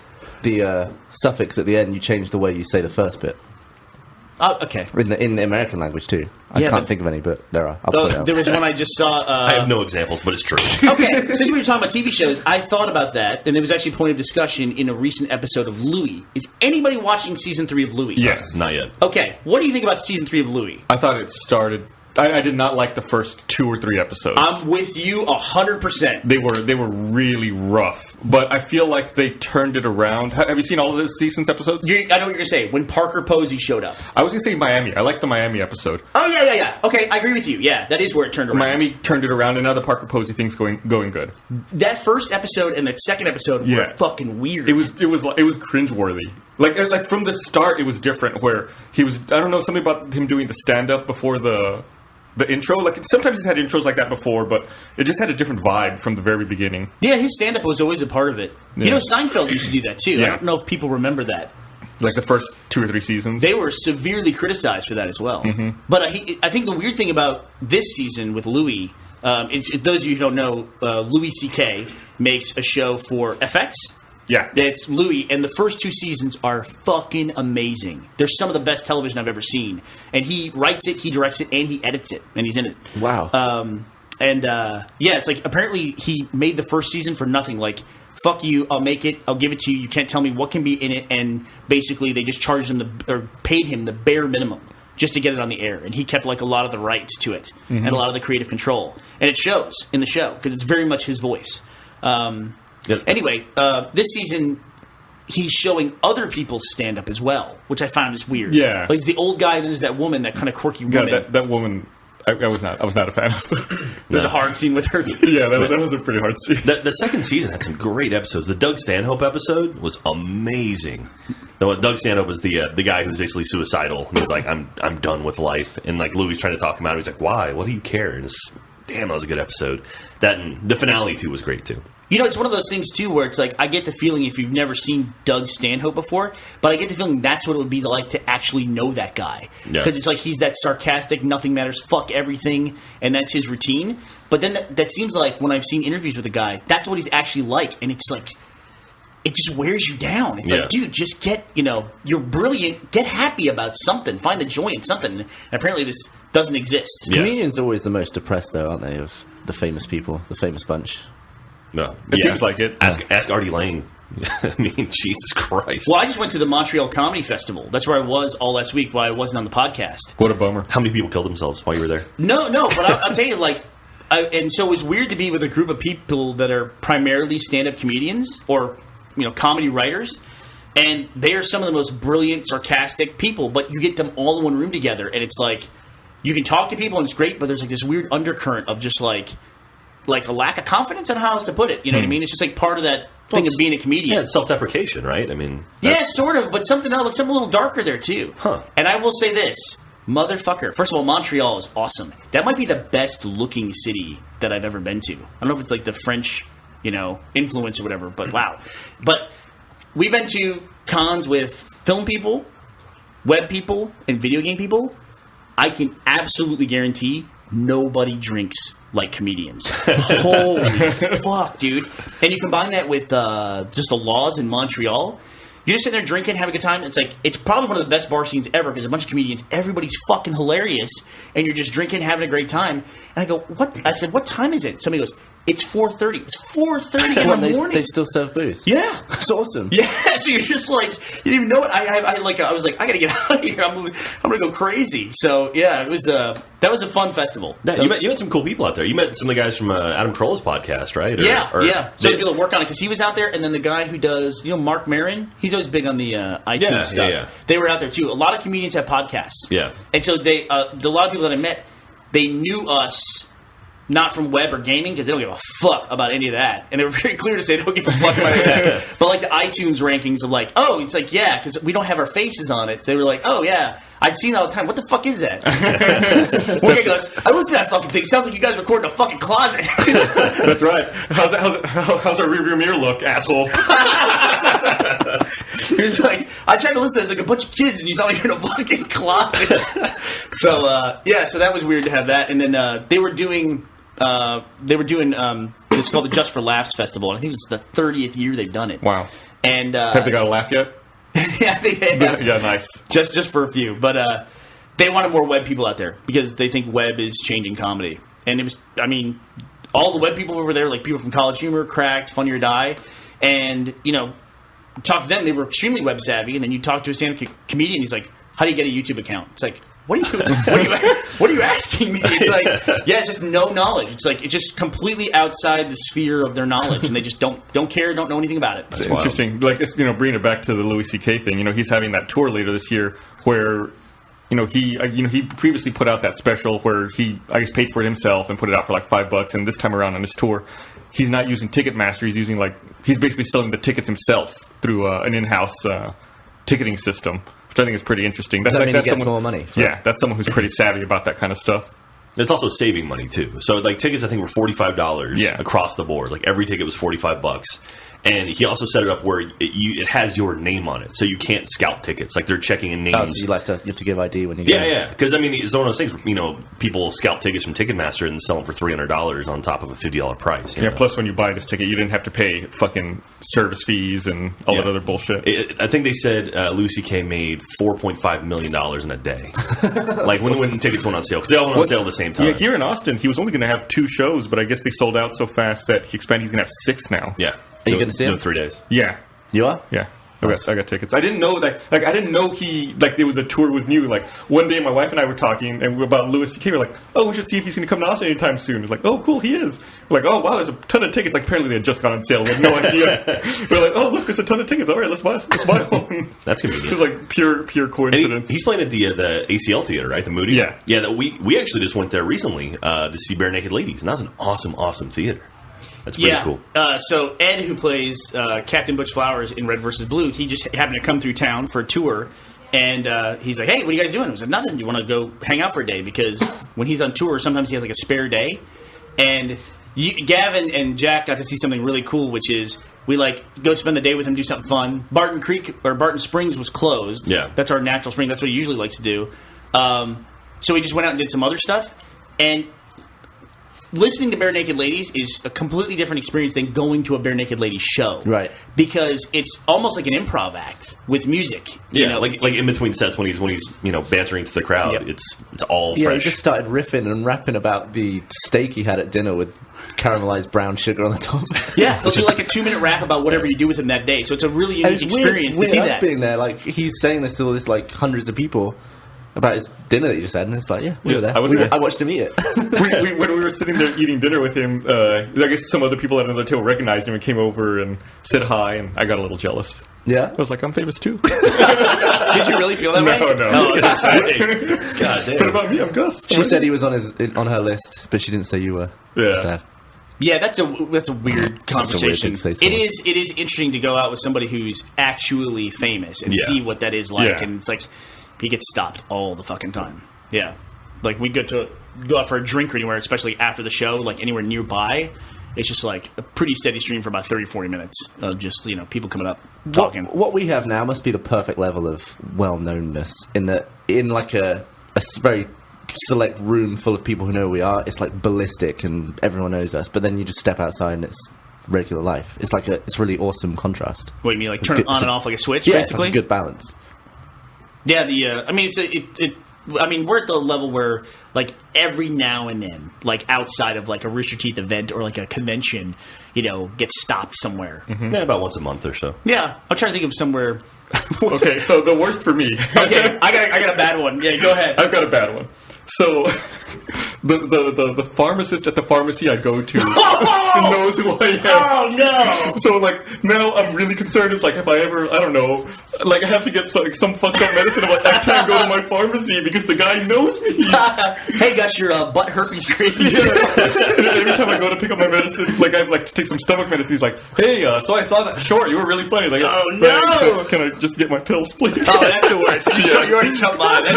the suffix at the end, you change the way you say the first bit. Oh, okay. In the American language too. I can't think of any, but there are. I'll point it out. There was one I just saw. I have no examples, but it's true. Okay, since we were talking about TV shows, I thought about that, and there was actually a point of discussion in a recent episode of Louie. Is anybody watching season 3 of Louie? Yes. Not yet. Okay, what do you think about season 3 of Louie? I thought it started... I did not like the first 2 or 3 episodes. I'm with you 100%. They were really rough, but I feel like they turned it around. Have you seen all of this season's episodes? I know what you're going to say. When Parker Posey showed up. I was going to say Miami. I like the Miami episode. Oh, yeah. Okay, I agree with you. Yeah, that is where it turned around. Miami turned it around, and now the Parker Posey thing's going good. That first episode and that second episode were fucking weird. It was cringeworthy. Like from the start, it was different. Where he was, I don't know, something about him doing the stand up before the intro. Like sometimes he's had intros like that before, but it just had a different vibe from the very beginning. Yeah, his stand up was always a part of it. Yeah. You know, Seinfeld used to do that too. Yeah. I don't know if people remember that. Like the first 2 or 3 seasons. They were severely criticized for that as well. Mm-hmm. But I think the weird thing about this season with Louie, those of you who don't know, Louis C.K. makes a show for FX. Yeah. It's Louie, and the first 2 seasons are fucking amazing. They're some of the best television I've ever seen. And he writes it, he directs it, and he edits it, and he's in it. Wow. It's like apparently he made the first season for nothing. Like, fuck you, I'll make it, I'll give it to you. You can't tell me what can be in it, and basically they just charged him or paid him the bare minimum just to get it on the air. And he kept like a lot of the rights to it and a lot of the creative control, and it shows in the show because it's very much his voice. Anyway, this season he's showing other people's stand up as well, which I found is weird. Yeah, like the old guy, and there's that woman, that kind of quirky woman. Yeah, that woman. I was not a fan of. There's a hard scene with her. Yeah, that was a pretty hard scene. The second season had some great episodes. The Doug Stanhope episode was amazing. Doug Stanhope was the guy who's basically suicidal. He's like, I'm done with life, and like Louis trying to talk him out. He's like, why? What do you care? And damn, that was a good episode. That and the finale too was great too. You know, it's one of those things, too, where it's like, I get the feeling if you've never seen Doug Stanhope before, but I get the feeling that's what it would be like to actually know that guy. Because it's like he's that sarcastic, nothing matters, fuck everything, and that's his routine. But then that seems like, when I've seen interviews with the guy, that's what he's actually like. And it's like, it just wears you down. It's like, dude, just get, you're brilliant, get happy about something, find the joy in something. And apparently this doesn't exist. Comedians are always the most depressed, though, aren't they, of the famous people, the famous bunch. No, it seems like it. Ask Artie Lang. I mean, Jesus Christ. Well, I just went to the Montreal Comedy Festival. That's where I was all last week while I wasn't on the podcast. What a bummer. How many people killed themselves while you were there? No, but I'll tell you, and so it was weird to be with a group of people that are primarily stand-up comedians or, comedy writers, and they are some of the most brilliant, sarcastic people, but you get them all in one room together, and it's like, you can talk to people, and it's great, but there's like this weird undercurrent of just like a lack of confidence in how else to put it. You know what I mean? It's just like part of that thing of being a comedian. Yeah, it's self-deprecation, right? I mean... Yeah, sort of, but something else, something a little darker there, too. Huh. And I will say this. Motherfucker. First of all, Montreal is awesome. That might be the best-looking city that I've ever been to. I don't know if it's like the French, influence or whatever, but wow. But we've been to cons with film people, web people, and video game people. I can absolutely guarantee nobody drinks like comedians. Holy fuck, dude. And you combine that with just the laws in Montreal. You're just sitting there drinking, having a good time. It's like, it's probably one of the best bar scenes ever because a bunch of comedians, everybody's fucking hilarious, and you're just drinking, having a great time. And I go, what? I said, what time is it? Somebody goes, it's 4:30. It's 4:30 in the morning. They still serve booze. Yeah. That's awesome. Yeah, so you're just like, you didn't even know it. I was like, I gotta get out of here. I'm gonna go crazy. So yeah, it was that was a fun festival. Yeah, you met some cool people out there. You met some of the guys from Adam Carolla's podcast, right? Yeah. So people that work on it because he was out there, and then the guy who does, Mark Maron, he's always big on the iTunes stuff. Yeah. They were out there too. A lot of comedians have podcasts. Yeah, and so they, a lot of people that I met, they knew us. Not from web or gaming, because they don't give a fuck about any of that. And they were very clear to say they don't give a fuck about any of that. But like the iTunes rankings of like, oh, it's like, yeah, because we don't have our faces on it. They were like, oh, yeah, I've seen that all the time. What the fuck is that? One guy goes, I listen to that fucking thing. Sounds like you guys record in a fucking closet. That's right. How's our rearview mirror look, asshole? He's like, I tried to listen to this like a bunch of kids, and you sound like you're in a fucking closet. So that was weird to have that. And then they were doing it's called the Just for Laughs Festival. And I think it's the 30th year they've done it. Wow. And have they got a laugh yet? Yeah, I think they have. Yeah, nice. Just for a few, but they wanted more web people out there because they think web is changing comedy. And it was, all the web people over there, like people from College Humor, Cracked, Funny or Die, and talk to them. They were extremely web savvy. And then you talk to a stand-up comedian. He's like, "How do you get a YouTube account?" It's like, What are you asking me? It's like, yeah, it's just no knowledge. It's like, it's just completely outside the sphere of their knowledge, and they just don't care, don't know anything about it. It's interesting. Like, bringing it back to the Louis C.K. thing. He's having that tour later this year where, he previously put out that special where he, I guess, paid for it himself and put it out for like $5. And this time around on his tour, he's not using Ticketmaster. He's using he's basically selling the tickets himself through an in-house ticketing system, which I think is pretty interesting. Does that mean he gets more money? Yeah, that's someone who's pretty savvy about that kind of stuff. It's also saving money too. So tickets I think were $45 across the board. Like every ticket was $45. And he also set it up where it has your name on it, so you can't scalp tickets. Like they're checking in names. Oh, so you have to give ID when you get Yeah. Because it's one of those things. People scalp tickets from Ticketmaster and sell them for $300 on top of a $50 price. Yeah. Plus, when you buy this ticket, you didn't have to pay fucking service fees and all that other bullshit. I think they said Louis C.K. made $4.5 million in a day. Like when tickets went on sale, because they all went on sale at the same time. Yeah, here in Austin, he was only going to have 2 shows, but I guess they sold out so fast that he expanded. He's going to have 6 now. Yeah. Are you going to see him? 3 days. Yeah. You are? Yeah. I got tickets. I didn't know that. I didn't know the tour was new. Like one day, my wife and I were talking and about Louis C.K. We're like, oh, we should see if he's going to come to Austin anytime soon. It's like, oh, cool, he is. We're like, oh wow, there's a ton of tickets. Like apparently they had just gone on sale. We had no idea. We're like, oh look, there's a ton of tickets. All right, let's buy one. That's convenient. It was like pure coincidence. He's playing at the ACL Theater, right? The Moody. Yeah. Yeah. We actually just went there recently to see Bare Naked Ladies, and that was an awesome theater. That's pretty cool. So Ed, who plays Captain Butch Flowers in Red vs. Blue, he just happened to come through town for a tour, and he's like, "Hey, what are you guys doing?" I was like, "Nothing. You want to go hang out for a day?" Because when he's on tour, sometimes he has like a spare day, and Gavin and Jack got to see something really cool, which is we go spend the day with him, do something fun. Barton Springs was closed. Yeah. That's our natural spring. That's what he usually likes to do. So we just went out and did some other stuff. And listening to Bare Naked Ladies is a completely different experience than going to a Bare Naked Ladies show. Right. Because it's almost like an improv act with music. Yeah, You know? like in between sets when he's bantering to the crowd, Yep. it's all Yeah, fresh. he just started riffing and rapping about the steak he had at dinner with caramelized brown sugar on the top. Yeah, they'll do like a 2-minute rap about whatever you do with him that day. So it's a really And unique it's experience weird to see us that. being there, like he's saying this to all this hundreds of people about his dinner that he just had, and it's like, yeah, we were there. I was there. I watched him eat it. When we were sitting there eating dinner with him, I guess some other people at another table recognized him and came over and said hi, and I got a little jealous. Yeah, I was like, I'm famous too. Did you really feel that way? No. Oh, God damn. What about me? I'm Gus. she said he was on her list, but she didn't say you were. Yeah. Sad. yeah, that's a weird conversation. thing to say to It is interesting to go out with somebody who's actually famous and Yeah. see what that is like, Yeah. and it's like he gets stopped all the fucking time. Yeah, like we go out for a drink or anywhere, especially after the show, like anywhere nearby. It's just like a pretty steady stream for about 30-40 minutes of just people coming up talking. What we have now must be the perfect level of well-knownness in a very select room full of people who know who we are. It's like ballistic and everyone knows us, but then you just step outside and it's regular life. It's like it's really awesome contrast. What do you mean, like turn Good- it on and off like a switch, Yeah, it's basically? like a good balance. Yeah, we're at the level where, like, every now and then, like, outside of, like, a Rooster Teeth event or, like, a convention, gets stopped somewhere. Yeah, about once a month or so. Yeah, I'm trying to think of somewhere. Okay, so the worst for me. Okay, I got a bad one. Yeah, go ahead. I've got a bad one. So, the pharmacist at the pharmacy I go to knows who I am. Oh, no! So, now I'm really concerned. It's like, if I ever, I don't know, I have to get some fucked up medicine. I'm like, I can't go to my pharmacy because the guy knows me. Hey, Gus, your butt herpes cream. Every time I go to pick up my medicine, I have to take some stomach medicine. He's like, hey, so I saw that short. You were really funny. Like, Oh, no! thanks. Can I just get my pills, please? Oh, that's the worst. So Yeah. you already jumped on it.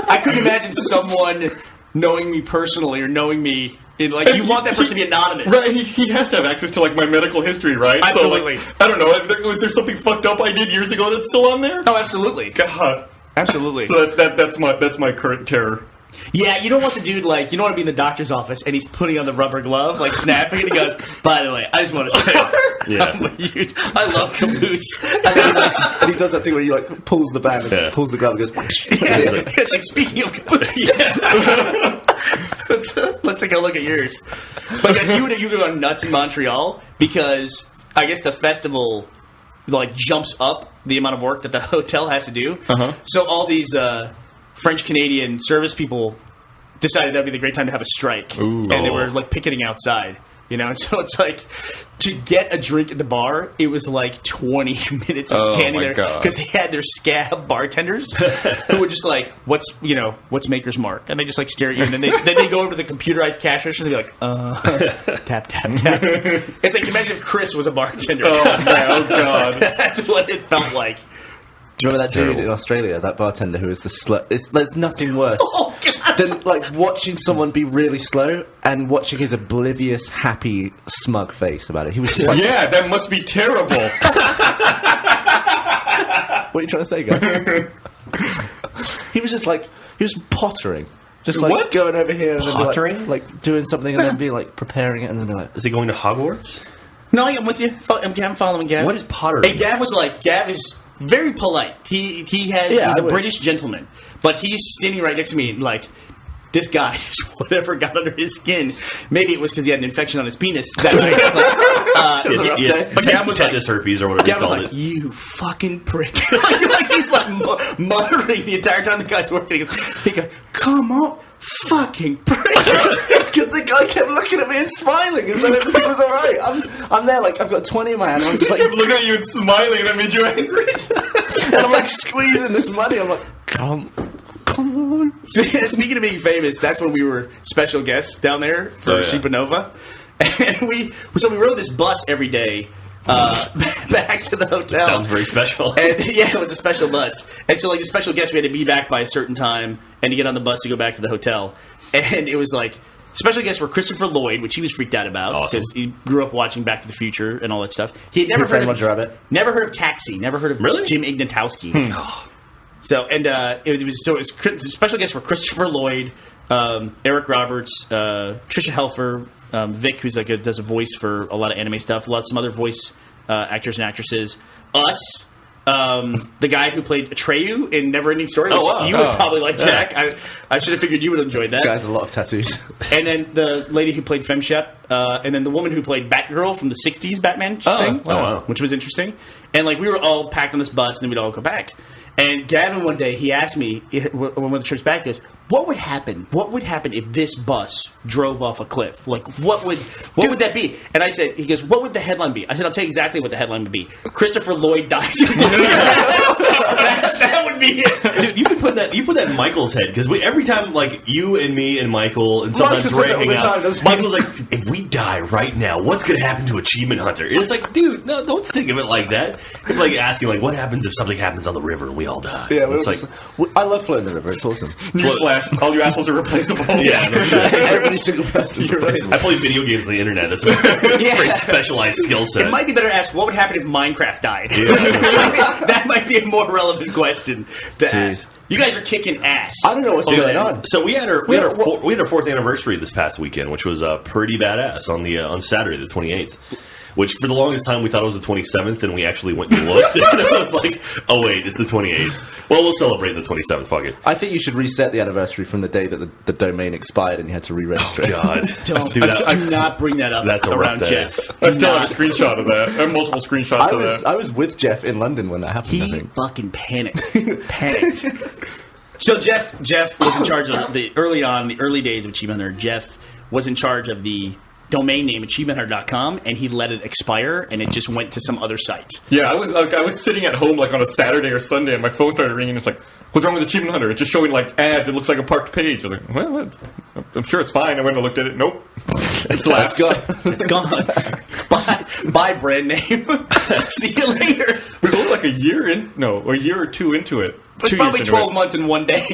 I couldn't imagine someone knowing me personally or knowing me in you want that person to be anonymous. Right, he has to have access to my medical history, right? Absolutely. So I don't know. Was there something fucked up I did years ago that's still on there? Oh, absolutely. God. Absolutely. So that's my current terror. Yeah, you don't want the dude, you don't want to be in the doctor's office and he's putting on the rubber glove, snapping it, and he goes, by the way, I just want to say, I love Caboose. And he does that thing where he pulls the band and pulls the glove and goes. It's like, speaking of Caboose. Let's take a look at yours. But yes, you go nuts in Montreal because I guess the festival jumps up the amount of work that the hotel has to do. Uh-huh. So all these French-Canadian service people decided that would be the great time to have a strike. Ooh. And they were picketing outside. And so it's to get a drink at the bar, it was 20 minutes of standing my there God. because they had their scab bartenders who were just what's Maker's Mark? And they just stare at you, and then they go over to the computerized cash register and they'd be tap, tap, tap. It's like, imagine if Chris was a bartender. Oh, man. Oh, God. That's what it felt like. Do you remember that dude terrible. in Australia, that bartender who was the slow? There's nothing worse than watching someone be really slow and watching his oblivious, happy, smug face about it. He was just like, Yeah, that must be terrible. "What are you trying to say, guy?" He was just he was pottering, just What? going over here and Pottering? then be doing something and then be preparing it and then be like, Is he going to Hogwarts? No, I'm with you. I'm following Gav. What is pottery? Hey, Gav is very polite. He has Yeah, he's I a would. British gentleman, but he's standing right next to me this guy, just whatever got under his skin. Maybe it was because he had an infection on his penis. That night. But Gav was tetanus herpes or whatever you Gav was call like, it. you fucking prick. He's muttering the entire time the guy's working. He goes, come on, fucking prick. it's because the guy kept looking at me and smiling as though everything was alright. I'm there I've got 20 in my hand and I'm just Looking at you and smiling, and that made you angry. and I'm squeezing this money. I'm come on. Speaking of being famous, that's when we were special guests down there for Oh, yeah. Supernova. And we rode this bus every day back to the hotel. Sounds very special. And yeah, it was a special bus. And so the special guest, we had to be back by a certain time and to get on the bus to go back to the hotel. And it was Special guests were Christopher Lloyd, which he was freaked out about Awesome. because he grew up watching Back to the Future and all that stuff. He had never Who Framed heard Roger Rabbit? never heard of Taxi, never heard of Really? Jim Ignatowski. So it was special guests were Christopher Lloyd, Eric Roberts, Trisha Helfer, Vic, who's does a voice for a lot of anime stuff, some other voice actors and actresses, us. The guy who played Atreyu in Neverending Story, which you would probably like, Jack. I should have figured you would have enjoyed that. Guys, a lot of tattoos. And then the lady who played Femshep, and then the woman who played Batgirl from the 60s Batman thing, wow. which was interesting. And we were all packed on this bus, and then we'd all go back. And Gavin one day, he asked me, when one of the trips back, goes, what would happen? What would happen if this bus drove off a cliff? What would that be? And I said, he goes, what would the headline be? I said, I'll tell you exactly what the headline would be. Christopher Lloyd dies. That would be it. Dude, you put that in Michael's head because every time you and me and Michael and sometimes Michael Ray said hang all the out, time, doesn't he? Michael's like, if we die right now, what's going to happen to Achievement Hunter? And it's like, dude, no, don't think of it like that. It's asking what happens if something happens on the river and we all die? Yeah, it's I love floating the river. It's awesome. Newsflash, all you assholes are replaceable. yeah. Every single person. I play video games on the internet. That's a very specialized skill set. It might be better to ask, what would happen if Minecraft died? That might be a more relevant question to ask. You guys are kicking ass. I don't know what's going on. So we had our fourth anniversary this past weekend, which was pretty badass on Saturday the 28th. Which for the longest time we thought it was the 27th, and we actually went and looked, and it was like, oh wait, it's the 28th. Well, we'll celebrate the 27th. Fuck it. I think you should reset the anniversary from the day that the domain expired and you had to re-register it. God, Do not bring that up That's a rough around day. Jeff. I still have a screenshot of that. I have multiple screenshots of that. I was with Jeff in London when that happened, I He think. fucking panicked. So Jeff was in charge of the early days of Achievement Hunter. Jeff was in charge of the domain name achievementhunter.com, and he let it expire, and it just went to some other site. Yeah, I was sitting at home on a Saturday or Sunday, and my phone started ringing. It's like, what's wrong with Achievement Hunter? It's just showing ads. It looks like a parked page. I was like, well, I'm sure it's fine. I went and looked at it. Nope, it's lapsed. It's gone. Buy brand name. See you later. It was only a year a year or two into it. It's probably 12 months in one day.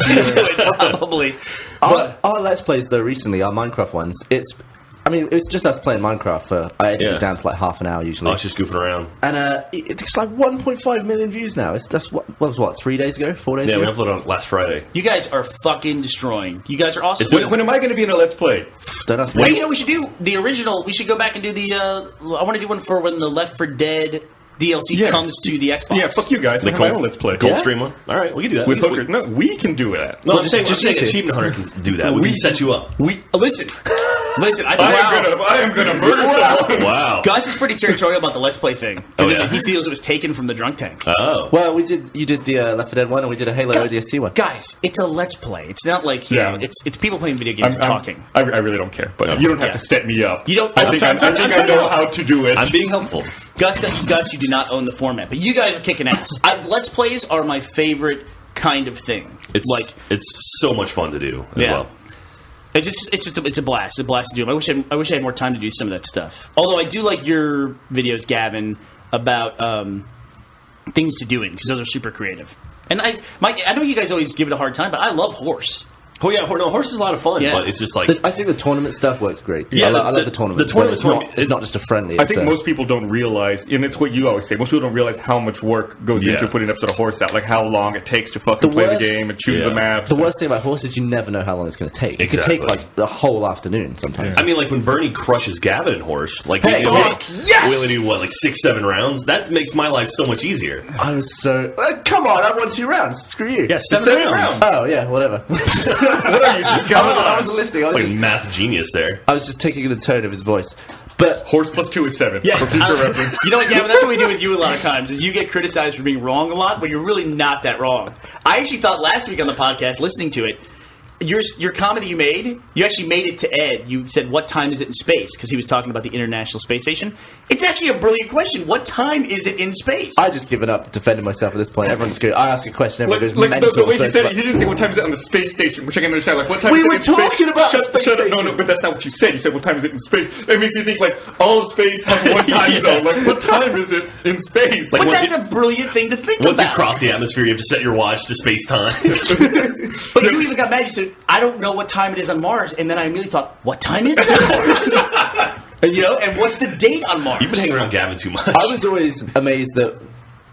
Probably. Our Let's Plays, though, recently, our Minecraft ones, it's just us playing Minecraft I edit it down to half an hour usually. I was just goofing around. And it's 1.5 million views now. That's what 3 days ago? 4 days ago? Yeah, we uploaded on last Friday. You guys are fucking destroying. You guys are awesome. When am I going to be in a Let's Play? Don't ask me. Hey, we should do the original. We should go back and do the. I want to do one for when the Left 4 Dead DLC comes to the Xbox. Yeah, fuck you guys. I have my own Let's Play. Coldstream one. All right, we can do that. With Hooker. No, we can do that. No, I'm saying Achievement Hunter can do that. We can set you up. Listen. I am gonna murder someone. Wow. Gus is pretty territorial about the Let's Play thing. Oh, yeah? He feels it was taken from the drunk tank. Oh. Well, you did the Left 4 Dead one, and we did a Halo ODST one. Guys, it's a Let's Play. It's not like it's people playing video games and talking. I really don't care, but you don't have to set me up. You don't. I think I know how to do it. I'm being helpful. Gus, you do not own the format, but you guys are kicking ass. Let's Plays are my favorite kind of thing. It's so much fun to do as well. It's a blast. It's a blast to do. I wish I had more time to do some of that stuff. Although I do like your videos, Gavin, about things to doing because those are super creative. And I know you guys always give it a hard time, but I love Horse. Oh yeah, Horse is a lot of fun, but it's just I think the tournament stuff works great. Yeah, I love the tournament. The tournament it's not just a friendly. I think most people don't realize, and it's what you always say. Most people don't realize how much work goes into putting an episode of Horse out. Like how long it takes to fucking play the game and choose the maps. The worst thing about Horse is you never know how long it's going to take. It could take the whole afternoon sometimes. I mean, when Bernie crushes Gavin in Horse, we only do 6-7 rounds. That makes my life so much easier. I was so come on! I won 2 rounds. Screw you. Yeah, 7 rounds. Oh yeah, whatever. What are you? I wasn't listening. I was just, math genius there. I was just taking the tone of his voice. But Horse plus 2 is 7. Yeah, for future reference. You know what, Gavin? That's what we do with you a lot of times. Is you get criticized for being wrong a lot, but you're really not that wrong. I actually thought last week on the podcast, listening to it, your comment that you made, you actually made it to Ed. You said, "What time is it in space?" Because he was talking about the International Space Station. It's actually a brilliant question. What time is it in space? I just given up defending myself at this point. Everyone's good. I ask a question, everyone goes the mental. way he said it, he didn't say what time is it on the space station, which I can understand. Like, what time We is it were in space? talking about Shut space up. station. No, but that's not what you said. You said, what time is it in space? It makes me think, all of space has one time zone. Like, what time is it in space? But that's a brilliant thing to think about. Once you cross the atmosphere, you have to set your watch to space time. But you even got mad. You said, I don't know what time it is on Mars, and then I immediately thought, what time is it on Mars? And what's the date on Mars? You've been hanging around Gavin too much. I was always amazed that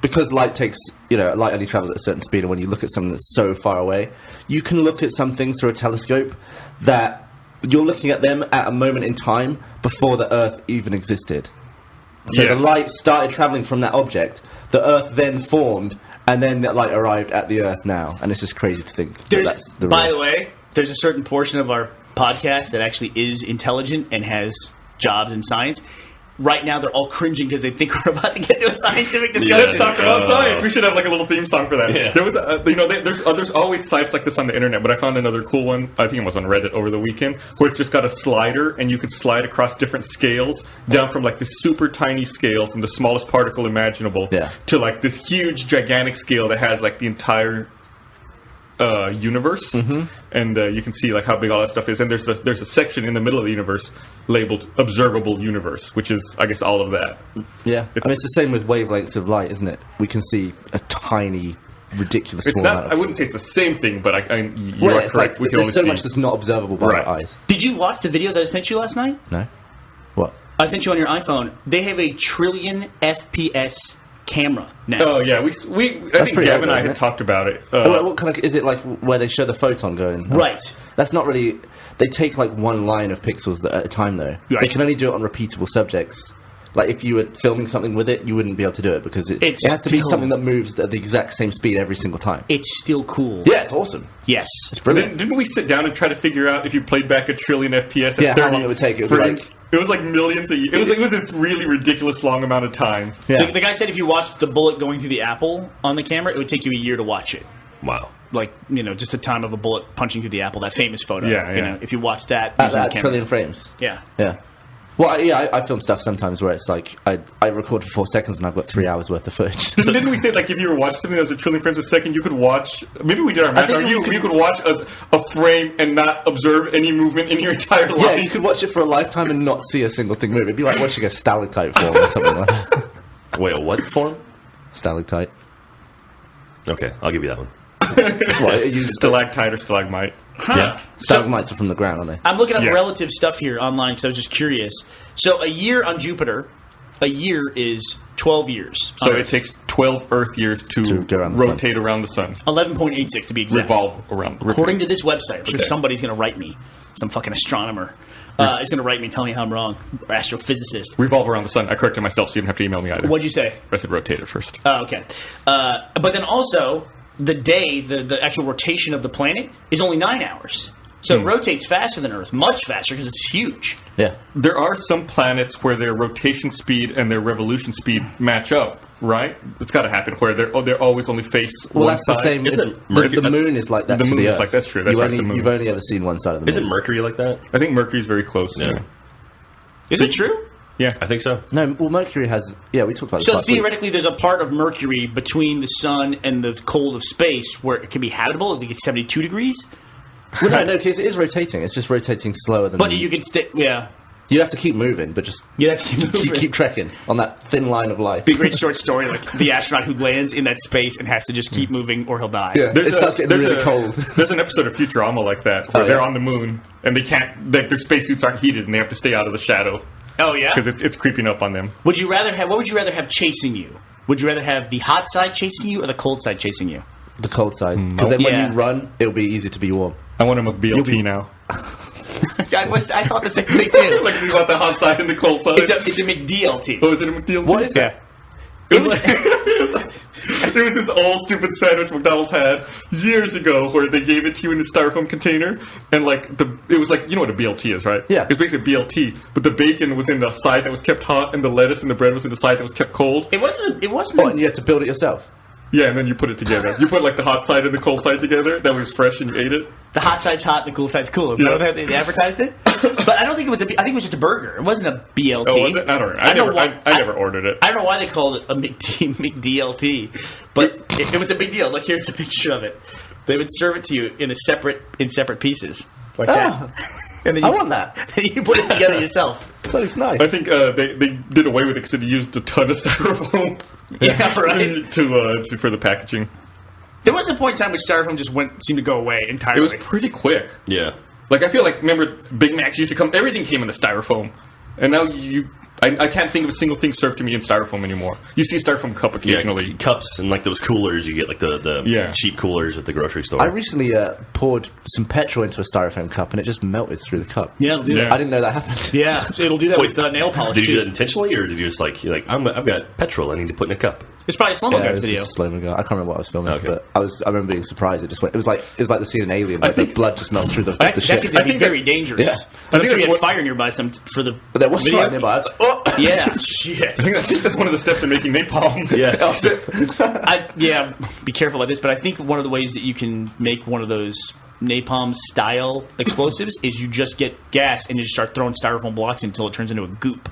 because light only travels at a certain speed, and when you look at something that's so far away, you can look at some things through a telescope that you're looking at them at a moment in time before the Earth even existed. So the light started traveling from that object, the Earth then formed, and then that light arrived at the Earth now. And it's just crazy to think. By the way, there's a certain portion of our podcast that actually is intelligent and has jobs in science. Right now, they're all cringing because they think we're about to get to a scientific discussion. Let's talk about science. We should have like a little theme song for that. Yeah. There was, there's always sites like this on the internet, but I found another cool one. I think it was on Reddit over the weekend, where it's just got a slider, and you could slide across different scales, down from like this super tiny scale, from the smallest particle imaginable, to like this huge, gigantic scale that has like the entire universe, and you can see like how big all that stuff is. And there's a section in the middle of the universe labeled observable universe, which is, I guess, all of that. Yeah, it's the same with wavelengths of light, isn't it? We can see a tiny, ridiculous. It's small not. amount I wouldn't say it's the same thing, but you are correct. Like, we can there's only so see much that's not observable by our eyes. Did you watch the video that I sent you last night? No. What? I sent you on your iPhone. They have a trillion FPS camera now. Oh yeah, I think Gavin and I had talked about it. What kind of is it like where they show the photon going? Right. That's not really. They take like one line of pixels at a time though. Right. They can only do it on repeatable subjects. Like if you were filming something with it, you wouldn't be able to do it because it has to be something that moves at the exact same speed every single time. It's still cool. Yeah, it's awesome. Yes, it's brilliant. Didn't we sit down and try to figure out if you played back a trillion FPS? At 30 how long it would take? It was like millions. It was this really ridiculous long amount of time. Yeah. The guy said if you watched the bullet going through the apple on the camera, it would take you a year to watch it. Wow. Like, just the time of a bullet punching through the apple, that famous photo. Yeah. If you watch that at that trillion frames. Yeah. Yeah. Well, I film stuff sometimes where it's like I record for 4 seconds and I've got 3 hours worth of footage. Didn't we say like if you were watching something that was a trillion frames a second, you could watch? Maybe we did our math. You could watch a frame and not observe any movement in your entire life. Yeah, you could watch it for a lifetime and not see a single thing move. It'd be like watching a stalactite form or something like that. Wait, a what form? Stalactite. Okay, I'll give you that one. Stalactite or stalagmite? Huh. Yeah, stalagmites are from the ground, aren't they? I'm looking up relative stuff here online because I was just curious. So a year on Jupiter, a year is 12 years. So it takes 12 Earth years to rotate around the sun. 11.86 to be exact. Revolve around. According to this website, I'm sure somebody's going to write me, some fucking astronomer. Is going to write me and tell me how I'm wrong. Or astrophysicist. Revolve around the sun. I corrected myself, so you didn't have to email me either. What'd you say? I said rotate it first. Oh, okay. But then also, the day, the actual rotation of the planet is only 9 hours. So it rotates faster than Earth, much faster because it's huge. Yeah. There are some planets where their rotation speed and their revolution speed match up, right? It's got to happen where they're always only face one side. The same. The moon is like that. The to moon the is Earth. like that's true. That's right. The moon. You've only ever seen one side of the moon. Isn't Mercury like that? I think Mercury's very close. Yeah. Is it true? Yeah, I think so. No, well, Mercury has. Yeah, we talked about this. So theoretically, there's a part of Mercury between the sun and the cold of space where it can be habitable. It gets 72 degrees. Well, no, because it is rotating. It's just rotating slower than. But you can stick. Yeah. You have to keep moving, but just you have to keep moving. keep trekking on that thin line of life. Big great short story, like the astronaut who lands in that space and has to just keep moving or he'll die. Yeah, it starts getting really cold. There's an episode of Futurama like that where they're on the moon and they can't. Their spacesuits aren't heated and they have to stay out of the shadow. Oh yeah, because it's creeping up on them. Would you rather have? What would you rather have chasing you? Would you rather have the hot side chasing you or the cold side chasing you? The cold side, because then when you run, it'll be easy to be warm. I want him a BLT now. I thought the same thing too. Like you want the hot side and the cold side. It's a McDLT. Oh, is it a McDLT? What is that? It was this old stupid sandwich McDonald's had years ago where they gave it to you in a styrofoam container and it was like, you know what a BLT is, right? Yeah. It's basically a BLT, but the bacon was in the side that was kept hot and the lettuce and the bread was in the side that was kept cold. It wasn't. Oh, and you had to build it yourself. Yeah, and then you put it together. You put like the hot side and the cold side together. That was fresh, and you ate it. The hot side's hot, the cool side's cool. Is that how they advertised it? But I don't think it was. I think it was just a burger. It wasn't a BLT. Oh, was it? I don't know. I never ordered it. I don't know why they called it a McDLT, but it was a big deal. Look, here's the picture of it. They would serve it to you in separate pieces like that. And then I want that. You put it together yourself. That looks nice. I think they did away with it because they used a ton of styrofoam. Yeah, right. For the packaging. There was a point in time which styrofoam just seemed to go away entirely. It was pretty quick. Yeah. Like, I feel like, remember, Big Macs used to come, everything came in the styrofoam. And now I can't think of a single thing served to me in styrofoam anymore. You see a styrofoam cup occasionally. Yeah, cups and like those coolers. You get like the cheap coolers at the grocery store. I recently poured some petrol into a styrofoam cup and it just melted through the cup. Yeah, it'll do that. I didn't know that happened. Yeah, it'll do that with nail polish Did you too. do that intentionally, or did you just like I've got petrol I need to put in a cup? It's probably a slow-mo Yeah, guy's it was video. a slow-mo guy. I can't remember what I was filming, Okay. but I remember being surprised. It just went. It was like the scene in Alien, where the blood just melts through the That shit. could be very dangerous. Yeah. I'm I think sure you that's had fire nearby for the But there was video. fire nearby. I was like, oh! Yeah, shit. I think that's one of the steps in making napalm. Yeah. Be careful about this, but I think one of the ways that you can make one of those napalm-style explosives is you just get gas and you just start throwing styrofoam blocks until it turns into a goop.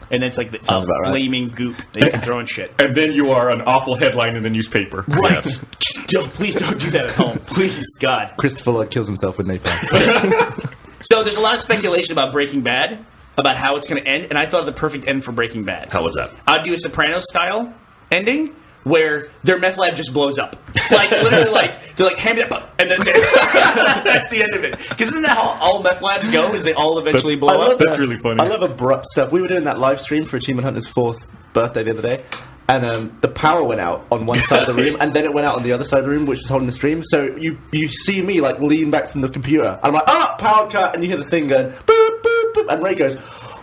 And then it's like a about right. flaming goop that you can throw in shit. And then you are an awful headline in the newspaper. Right. Please don't do that at home. Please, God. Christopher Lloyd kills himself with napalm. So there's a lot of speculation about Breaking Bad, about how it's going to end, and I thought of the perfect end for Breaking Bad. How was that? I'd do a Sopranos-style ending where their meth lab just blows up. Like, literally, they're like, hand me that, and then that's the end of it. Because isn't that how all meth labs go, is they all eventually blow up? That's really funny. I love abrupt stuff. We were doing that live stream for Achievement Hunter's 4th birthday the other day, and the power went out on one side of the room, and then it went out on the other side of the room, which was holding the stream. So you see me like lean back from the computer, and I'm like, power cut, and you hear the thing going, boop, boop, boop, and Ray goes,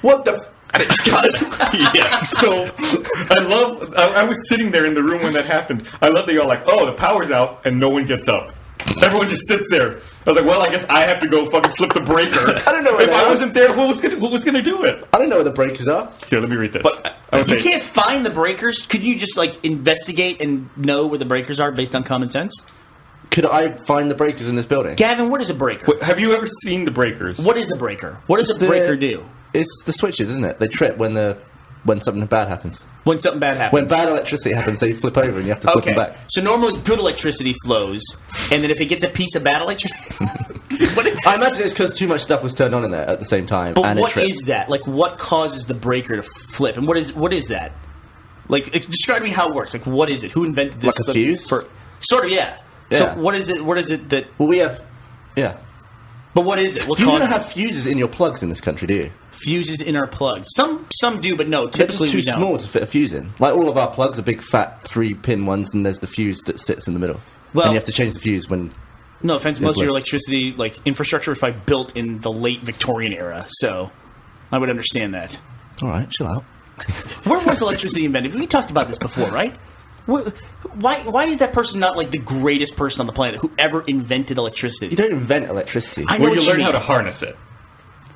what the and it cuts. Yeah. So I was sitting there in the room when that happened. I love that you're like, the power's out and no one gets up. Everyone just sits there. I was like, well, I guess I have to go fucking flip the breaker. I don't know where if they I are. wasn't there, who was gonna do it? I don't know where the breakers are. Here, let me read this. You can't find the breakers. Could you just investigate and know where the breakers are based on common sense? Could I find the breakers in this building? Gavin, what is a breaker? Wait, have you ever seen the breakers? What is a breaker? What does a breaker do? It's the switches, isn't it? They trip when something bad happens. When something bad happens. When bad electricity happens, they flip over and you have to flip them back. So normally good electricity flows, and then if it gets a piece of bad electricity... I imagine it's because too much stuff was turned on in there at the same time. But and what it tripped. is that? Like, what causes the breaker to flip? And what is that? Like, describe to me how it works. Like, what is it? Who invented this? Like a fuse? Sort of, yeah. Yeah. So what is it? What is it that... Well, we have... Yeah. But what is it? What You causes don't have fuses in your plugs in this country, do you? fuses in our plugs? Some do, but no. They're Typically, just too we don't. small to fit a fuse in. Like, all of our plugs are big, fat, 3-pin ones, and there's the fuse that sits in the middle. Well- and you have to change the fuse when... No offense, most of your Like- electricity infrastructure was probably built in the late Victorian era, so I would understand that. All right, chill out. Where was electricity invented? We talked about this before, right? Why is that person not like the greatest person on the planet who ever invented electricity? You don't invent electricity. I know Well, what you you learn mean. how to harness it.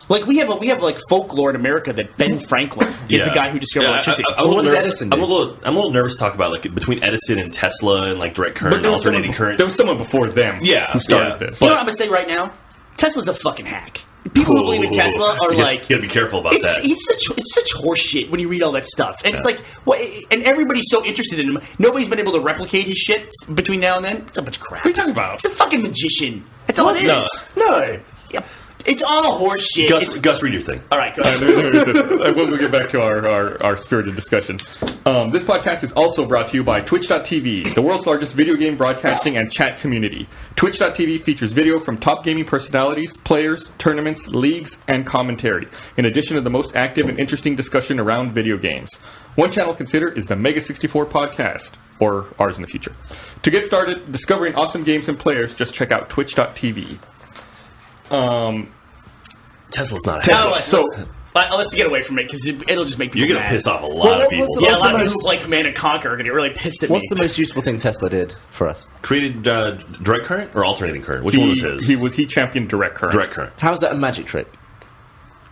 Like we have like folklore in America that Ben Franklin is the guy who discovered electricity. I'm a What little did nervous. Edison do? I'm a little nervous to talk about like between Edison and Tesla and like direct current and there was someone alternating current. There was someone before them who started this. You know what I'm gonna say right now? Tesla's a fucking hack. People who believe in Tesla are like, you gotta be careful about that. It's such horseshit when you read all that stuff, and it's like, and everybody's so interested in him. Nobody's been able to replicate his shit between now and then. It's a bunch of crap. What are you talking about? He's a fucking magician. That's all it is. No. Yep. It's all horseshit. Gus, read your thing. All right, go Let ahead. me read this. We'll get back to our spirited discussion. This podcast is also brought to you by Twitch.tv, the world's largest video game broadcasting and chat community. Twitch.tv features video from top gaming personalities, players, tournaments, leagues, and commentary, in addition to the most active and interesting discussion around video games. One channel to consider is the Mega 64 podcast, or ours in the future. To get started discovering awesome games and players, just check out Twitch.tv. Tesla's not a Now, hack. let's get away from it because it'll just make people You're gonna mad. piss off a lot of people. Yeah, a lot of people who play Command and Conquer are gonna get really pissed at What's me. the most useful thing Tesla did for us? Created direct current or alternating current? Which one was his? He championed direct current. Direct current. How's that a magic trick?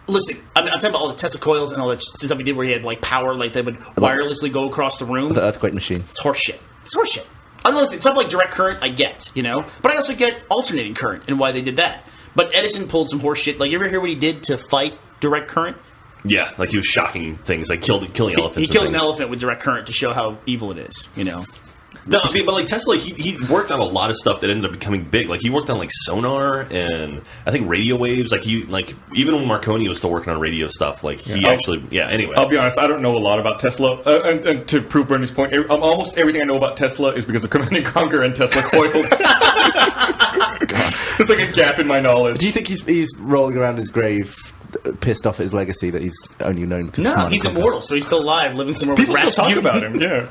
Listen, I'm talking about all the Tesla coils and all that stuff he did where he had like power, like they would wirelessly go across the room. The earthquake machine. It's horseshit. It's horseshit. Listen, stuff like direct current, I get, but I also get alternating current and why they did that. But Edison pulled some horseshit. Like, you ever hear what he did to fight direct current? Yeah, like he was shocking things, like killing elephants. He killed an elephant with direct current to show how evil it is. No, I mean, but like Tesla, he worked on a lot of stuff that ended up becoming big. Like he worked on like sonar and I think radio waves. Like even when Marconi was still working on radio stuff, like he Anyway, I'll be honest. I don't know a lot about Tesla, and to prove Bernie's point, almost everything I know about Tesla is because of Command & Conquer and Tesla coils. There's like a gap in my knowledge. Do you think he's rolling around his grave, pissed off at his legacy that he's only known? Because No, he's immortal, so he's still alive, living somewhere with People rats. still talk about him. Yeah.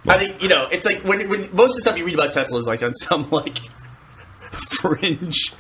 I think it's like when most of the stuff you read about Tesla is like on some like fringe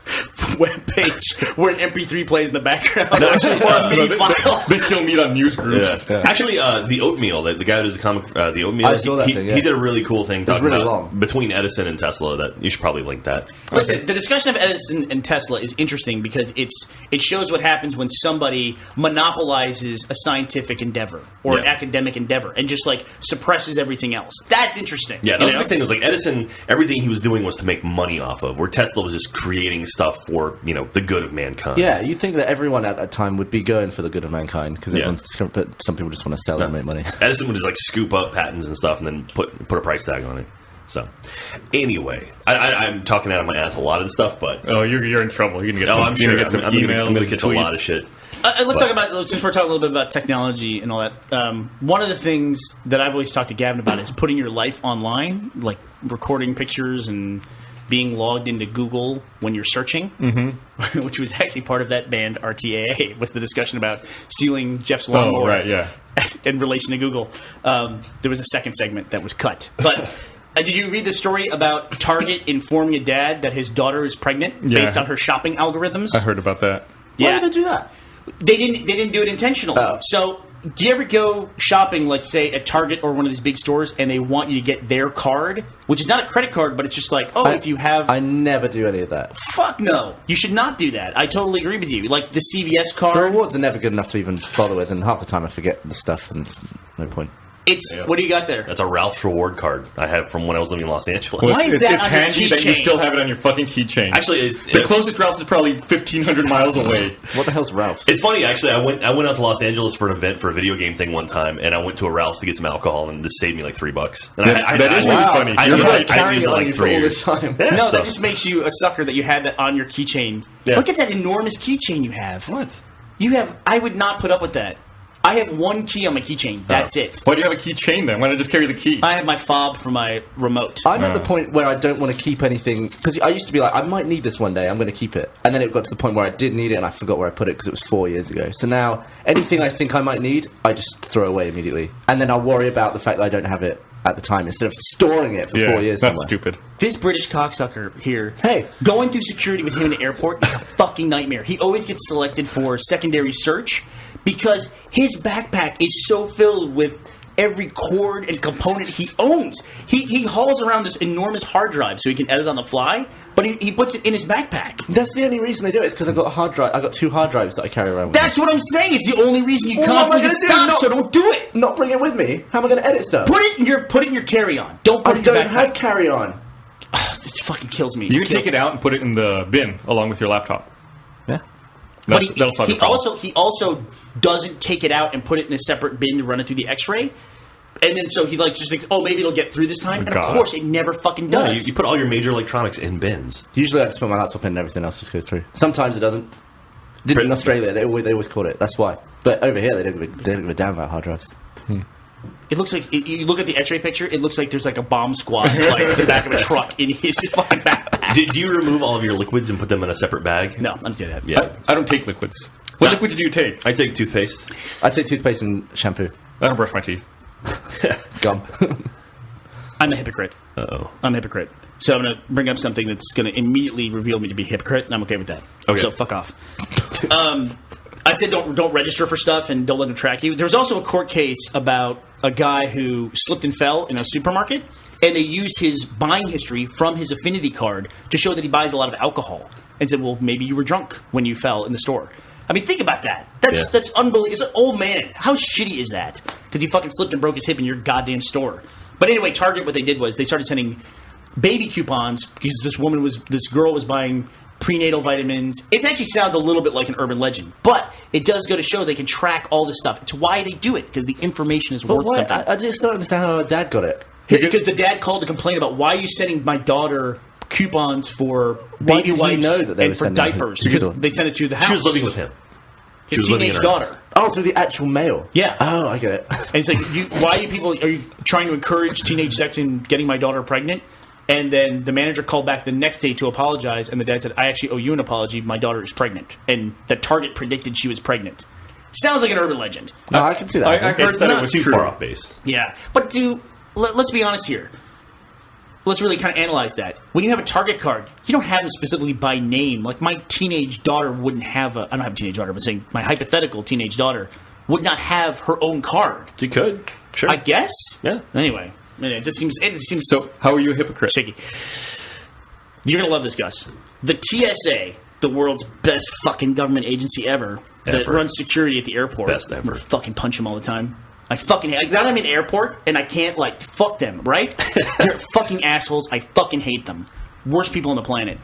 webpage where an MP3 plays in the background. No, actually, or a MIDI file. They still meet on news groups. Yeah. Actually, the Oatmeal, the guy who does the comic, the Oatmeal, I saw that he, thing, yeah. he did a really cool thing talking really about long. between Edison and Tesla. That you should probably link that. Listen, the discussion of Edison and Tesla is interesting because it shows what happens when somebody monopolizes a scientific endeavor or an academic endeavor and just like suppresses everything else. That's interesting. Yeah, that was the big thing. Was like Edison, everything he was doing was to make money off of, where Tesla was just creating stuff for the good of mankind. Yeah, you'd think that everyone at that time would be going for the good of mankind because but some people just want to sell and make money. Edison would just like scoop up patents and stuff and then put a price tag on it. So, anyway, I'm talking out of my ass a lot of stuff, but you're in trouble. You're gonna get I'm sure get some emails. I'm gonna get a tweets. lot of shit. Let's talk about, since we're talking a little bit about technology and all that, one of the things that I've always talked to Gavin about is putting your life online, like recording pictures and being logged into Google when you're searching, which was actually part of that band RTAA, was the discussion about stealing Jeff's lawnmower. Oh, right, yeah. In relation to Google. There was a second segment that was cut. But did you read the story about Target informing a dad that his daughter is pregnant based on her shopping algorithms? I heard about that. Why did they do that? They didn't do it intentionally. Oh. So, do you ever go shopping, like, say, at Target or one of these big stores, and they want you to get their card, which is not a credit card, but it's just like, if you have... I never do any of that. Fuck no. You should not do that. I totally agree with you. Like, the CVS card... The rewards are never good enough to even bother with, and half the time I forget the stuff, and no point. What do you got there? That's a Ralph's reward card I had from when I was living in Los Angeles. Why is that it's on your handy that you keychain? still have it on your fucking keychain. Actually, the closest Ralph's is probably 1,500 miles away. What the hell's Ralph's? It's funny, actually. I went out to Los Angeles for an event for a video game thing one time, and I went to a Ralph's to get some alcohol, and this saved me like $3. And that is really funny. I You're used right. it- I Carrying used it it on like you for 3 all years. this time. No, So- that just makes you a sucker that you had that on your keychain. Yeah. Look at that enormous keychain you have. What? You have... I would not put up with that. I have one key on my keychain. That's it. Why do you have a keychain then? Why not just carry the key? I have my fob for my remote. I'm at the point where I don't want to keep anything, because I used to be like, I might need this one day, I'm going to keep it. And then it got to the point where I did need it and I forgot where I put it because it was 4 years ago. So now, anything I think I might need, I just throw away immediately. And then I'll worry about the fact that I don't have it at the time instead of storing it for 4 years that's somewhere. stupid. This British cocksucker here, Hey. going through security with him in the airport is a fucking nightmare. He always gets selected for secondary search because his backpack is so filled with every cord and component he owns. He hauls around this enormous hard drive so he can edit on the fly, but he puts it in his backpack. That's the only reason they do it, is because I've got a hard drive. I've got 2 hard drives that I carry around with me. That's what I'm saying. It's the only reason you Well, what am I constantly get gonna do? stopped, so don't do it. Not bring it with me? How am I going to edit stuff? Put it in your carry-on. Don't put I it in your don't backpack. have carry-on. It fucking kills me. You can take it out and put it in the bin along with your laptop. Yeah. But That'll solve your problem. he also doesn't take it out and put it in a separate bin to run it through the X-ray. And then so he just thinks, maybe it'll get through this time. And of God. course, it never fucking No, does. you put all your major electronics in bins. Usually I just put my laptop in and everything else just goes through. Sometimes it doesn't. Did in Australia, they always caught it. That's why. But over here, they don't give a damn about hard drives. It looks like you look at the X-ray picture. It looks like there's like a bomb squad like in the back of a truck in his fucking backpack. Do you remove all of your liquids and put them in a separate bag? No, I don't do that. Yeah. I don't take liquids. What liquids do you take? I take toothpaste. I take toothpaste and shampoo. I don't brush my teeth. Gum. I'm a hypocrite. Uh-oh. I'm a hypocrite. So I'm going to bring up something that's going to immediately reveal me to be a hypocrite, and I'm okay with that. Okay. So fuck off. I said don't register for stuff and don't let them track you. There was also a court case about a guy who slipped and fell in a supermarket, and they used his buying history from his Affinity card to show that he buys a lot of alcohol, and said, well, maybe you were drunk when you fell in the store. I mean, think about that. That's unbelievable. It's an old man. How shitty is that? Because he fucking slipped and broke his hip in your goddamn store. But anyway, Target, what they did was they started sending baby coupons because this girl was buying prenatal vitamins. It actually sounds a little bit like an urban legend, but it does go to show they can track all this stuff. It's why they do it, because the information is worth something. I just don't understand how her dad got it. Because the dad called to complain about why are you sending my daughter coupons for Why baby did he wipes know that they and were for sending him diapers? to Because store? they sent it to the house. She was living with him. She His was living in teenage her daughter. house. Oh, through the actual mail. Yeah. Oh, I get it. And it's like, why are you trying to encourage teenage sex and getting my daughter pregnant? And then the manager called back the next day to apologize, and the dad said, I actually owe you an apology. My daughter is pregnant. And the Target predicted she was pregnant. Sounds like an urban legend. No, I can see that. I heard It's that not it was too true. far off base. Yeah. But let's be honest here. Let's really kind of analyze that. When you have a Target card, you don't have them specifically by name. Like, my teenage daughter wouldn't have I don't have a teenage daughter, but saying my hypothetical teenage daughter would not have her own card. You could. Sure. I guess? Yeah. Anyway, it just seems So, how are you a hypocrite? shaky. You're gonna love this, Gus. The TSA, the world's best fucking government agency ever, that Ever. runs security at the airport. Best ever. I'm gonna fucking punch them all the time. I fucking hate. Now that I'm in an airport and I can't fuck them, right? They're fucking assholes. I fucking hate them. Worst people on the planet.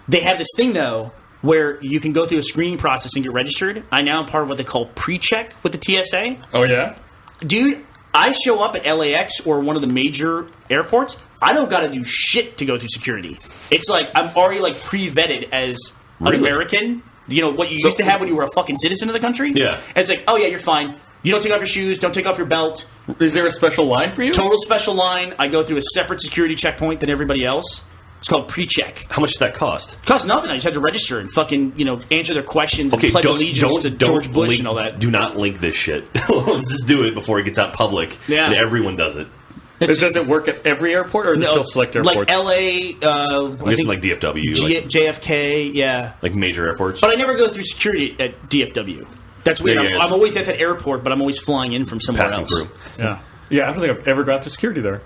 They have this thing though where you can go through a screening process and get registered. I now am part of what they call pre-check with the TSA. Oh, yeah? Dude, I show up at LAX or one of the major airports. I don't got to do shit to go through security. It's like I'm already pre-vetted as an Really? American. You know what you used to have when you were a fucking citizen of the country. Yeah. And it's like, oh yeah, you're fine. You don't take off your shoes. Don't take off your belt. Is there a special line for you? Total special line. I go through a separate security checkpoint than everybody else. It's called pre-check. How much did that cost? Costs nothing. I just had to register and fucking answer their questions and pledge allegiance to George Bush link, and all that. Do not link this shit. Let's just do it before it gets out public. Yeah. And everyone does it. Does it work at every airport, or is it still select airports? Like LA, I'm guessing like DFW, JFK, yeah. like major airports. But I never go through security at DFW. That's weird. Yeah, I'm always at that airport, but I'm always flying in from somewhere Passing else. through. Yeah. Yeah, I don't think I've ever gone through security there.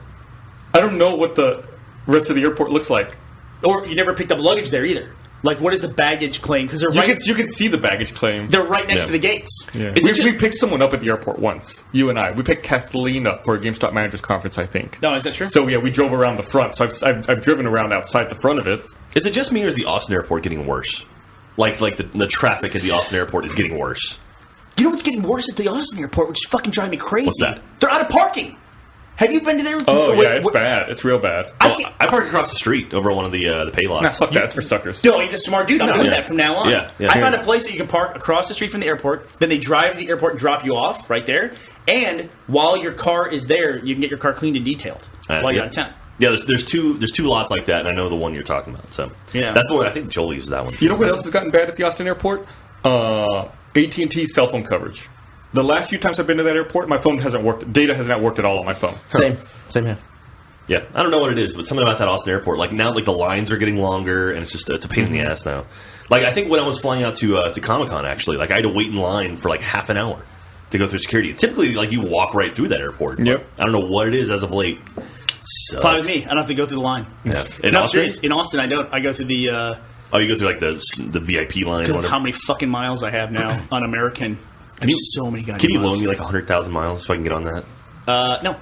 I don't know what the rest of the airport looks like. Or you never picked up luggage there either. Like, what is the baggage claim? Because You can see the baggage claim. they're right next Yeah. to the gates. Yeah. Is it just, We picked someone up at the airport once. You and I. We picked Kathleen up for a GameStop managers conference, I think. no, is that true? So yeah, we drove around the front. So I've driven around outside the front of it. Is it just me or is the Austin airport getting worse? Like the traffic at the Austin airport is getting worse. You know what's getting worse at the Austin airport, which is fucking driving me crazy? What's that? They're out of parking. Have you been to there? Oh yeah, it's bad. It's real bad. I park across the street over one of the pay lots. Nah, fuck that. It's for suckers. No, he's a smart dude. I'm doing Yeah. that from now on. Yeah. I found a place that you can park across the street from the airport. Then they drive to the airport and drop you off right there. And while your car is there, you can get your car cleaned and detailed while you're out of town. Yeah, there's two lots like that, and I know the one you're talking about. So Yeah. that's the one. I think Joel uses that one. You know what else has gotten bad at the Austin airport? AT&T cell phone coverage. The last few times I've been to that airport, my phone hasn't worked. Data has not worked at all on my phone. Same here. Yeah, I don't know what it is, but something about that Austin airport. Like now, the lines are getting longer, and it's a pain in the ass now. Like I think when I was flying out to Comic-Con, actually, I had to wait in line for half an hour to go through security. Typically, you walk right through that airport. Yep. I don't know what it is as of late. Sucks. Fine with me. I don't have to go through the line. Yeah. In No, Austin? serious. In Austin, I don't. I go through the. Oh, you go through the VIP line. Or whatever. How many fucking miles I have now on American? There's so many goddamn Can you miles. loan me 100,000 miles so I can get on that? No.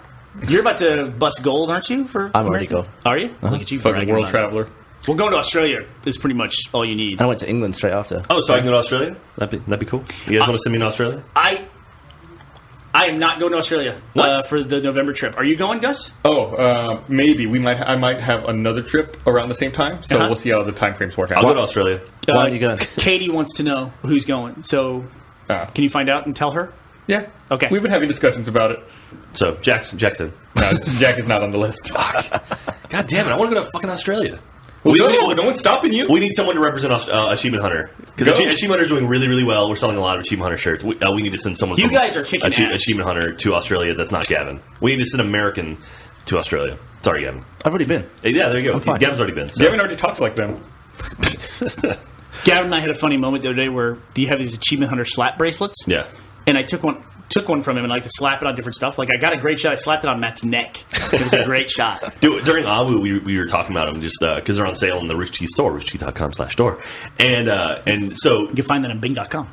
You're about to bust gold, aren't you? For I'm already American? gold. Are you? Look at you, Fucking bragging world about it. traveler. Well, going to Australia is pretty much all you need. I went to England straight after. Oh, so I can go to Australia? That'd be cool. You guys want to send me to Australia? I am not going to Australia for the November trip. Are you going, Gus? Oh, maybe I might have another trip around the same time. So Uh-huh. we'll see how the time frames work out. I'll go to Australia. Why are you going? Katie wants to know who's going. So can you find out and tell her? Yeah. Okay. We've been having discussions about it. So Jackson. Jack is not on the list. God damn it! I want to go to fucking Australia. No one's stopping you. We need someone to represent Achievement Hunter because Go. Achievement Hunter is doing really, really well. We're selling a lot of Achievement Hunter shirts. We need to send someone. You from guys are kicking ass. Achievement Hunter to Australia. That's not Gavin. We need to send American to Australia. Sorry, Gavin. I've already been. Yeah, there you go. I'm fine. Gavin's already been. So. Gavin already talks like them. Gavin and I had a funny moment the other day where do you have these Achievement Hunter slap bracelets? Yeah. And I took one from him and I like to slap it on different stuff. Like I got a great shot. I slapped it on Matt's neck. It was a great shot. Dude, during AWU, we were talking about them just because they're on sale in the Rooster Teeth store, roosterteeth.com/store. And so You can find that on Bing.com.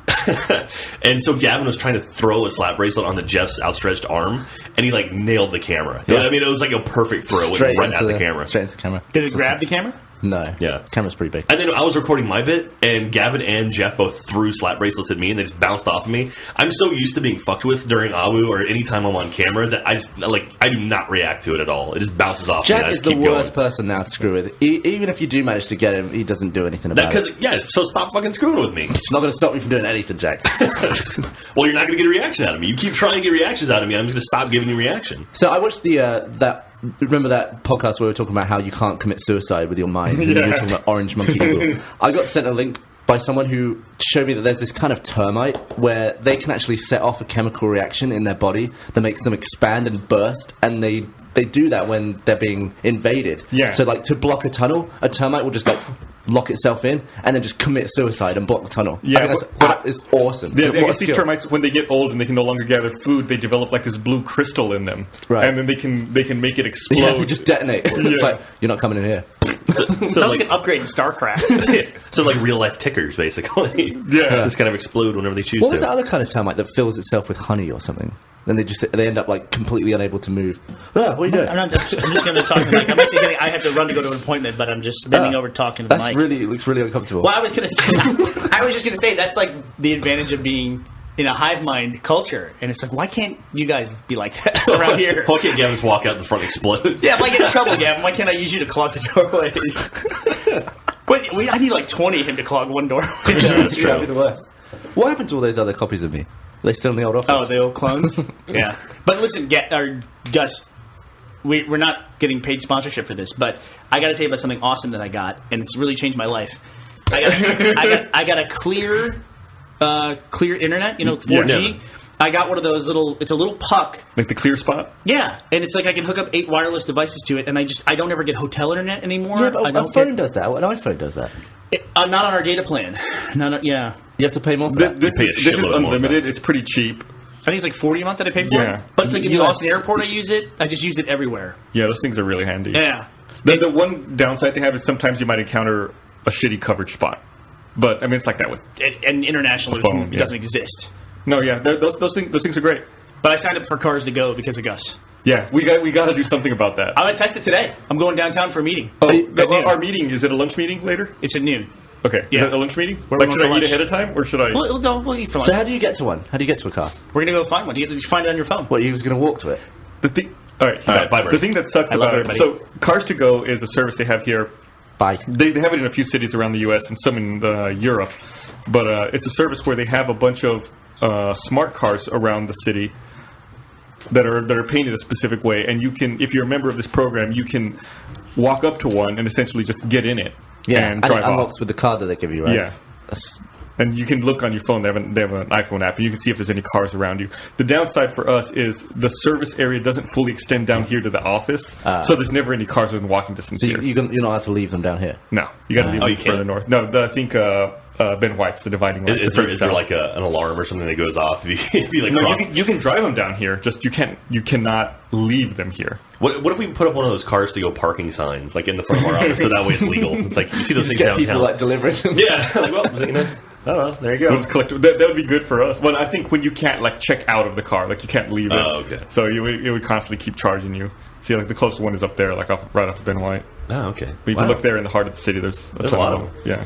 and so Gavin was trying to throw a slap bracelet onto Jeff's outstretched arm, and he nailed the camera. Yeah. I mean, it was like a perfect throw, right at the camera. Straight into the camera. Did it grab the camera? No. Yeah. Camera's pretty big. And then I was recording my bit, and Gavin and Jeff both threw slap bracelets at me, and they just bounced off of me. I'm so used to being fucked with during AWU or any time I'm on camera that I do not react to it at all. It just bounces off me. Jack is the worst person now to screw with. Even if you do manage to get him, he doesn't do anything about it. So stop fucking screwing with me. It's not going to stop me from doing anything, Jack. Well, you're not going to get a reaction out of me. You keep trying to get reactions out of me, I'm just going to stop giving you reaction. So I watched remember that podcast where we were talking about how you can't commit suicide with your mind? And you were talking about Orange Monkey Eagle. I got sent a link by someone who showed me that there's this kind of termite where they can actually set off a chemical reaction in their body that makes them expand and burst, and they do that when they're being invaded. Yeah. So, like, to block a tunnel, a termite will just, like, lock itself in and then just commit suicide and block the tunnel. Yeah, I think that is awesome. Yeah, What I a guess these skill. termites, when they get old and they can no longer gather food, they develop like this blue crystal in them, Right. and then they can make it explode. Yeah, you just detonate. It's like, you're not coming in here. Sounds like an upgrade in StarCraft. So like real life tickers, basically. Yeah. Just kind of explode whenever they choose What to. was that other kind of termite that fills itself with honey or something? Then they end up like completely unable to move. What are you doing? I'm just going to talk to the mic. I'm actually I have to run to go to an appointment, but I'm just bending over talking to the That's mic. looks really uncomfortable. Well, I was just going to say that's like the advantage of being in a hive mind culture, and it's like, why can't you guys be like that around here? Why can't Gavin just walk out the front and explode? Yeah, if I get in trouble, Gavin, why can't I use you to clog the doorways? But I need like 20 of him to clog one doorway. That's true. That'd be the worst. What happened to all those other copies of me? Are they still in the old office? Oh, the old clones? Yeah. But listen, Gus, we're not getting paid sponsorship for this, but I got to tell you about something awesome that I got, and it's really changed my life. I got a clear internet, 4G. Yeah. I got one of those it's a little puck. Like the clear spot? Yeah, and it's like I can hook up 8 wireless devices to it, and I don't ever get hotel internet anymore. Yeah, but I a don't phone does that. An iPhone does that. not on our data plan. Yeah. You have to pay more for that. This pay a is shitload more unlimited. It's pretty cheap. I think it's like $40 a month that I pay for Yeah. it. But it's like in the US. Austin airport I use it. I just use it everywhere. Yeah, those things are really handy. Yeah. The one downside they have is sometimes you might encounter a shitty coverage spot. But, I mean, it's like that with... And international, A phone, it yeah. doesn't exist. No, yeah, those things are great. But I signed up for Cars to Go because of Gus. Yeah, we got to do something about that. I'm going to test it today. I'm going downtown for a meeting. Oh, At noon. our meeting, is it a lunch meeting later? It's at noon. Okay, Yeah. is it a lunch meeting? Where Like, we should going I for eat lunch? ahead of time, or should I... We'll eat for lunch. So how do you get to one? How do you get to a car? We're going to go find one. Did you find it on your phone? What, you was going to walk to it? The thing... All right, bye, Brett. the thing that sucks I love about it... everybody. So, Cars to Go is a service they have here. Bye. They have it in a few cities around the U.S. and some in Europe. But it's a service where they have a bunch of smart cars around the city that are painted a specific way, and you can, if you're a member of this program, you can walk up to one and essentially just get in it and drive it off. unlocks with the card that they give you, right? Yeah. That's, And you can look on your phone. They have an iPhone app, and you can see if there's any cars around you. The downside for us is the service area doesn't fully extend down here to the office, so there's never any cars within walking distance so here. you're not allowed to leave them down here. No, you got to leave you them further can't? north. No, I think Ben White's the dividing line. Is there like an alarm or something that goes off if you like No, cross? you can drive them down here. Just you cannot leave them here. What if we put up one of those Cars to Go parking signs like in the front of our office so that way it's legal? It's like you see those Just things get people downtown. like delivering them. Yeah, like well, I don't know. There you go. We'll just collect, that would be good for us. Well, I think when you can't like check out of the car, like you can't leave it. Oh, okay. So it would constantly keep charging you. See, like the closest one is up there, like right off of Ben White. Oh, okay. But if you look there in the heart of the city, there's a ton lot of of them. Yeah,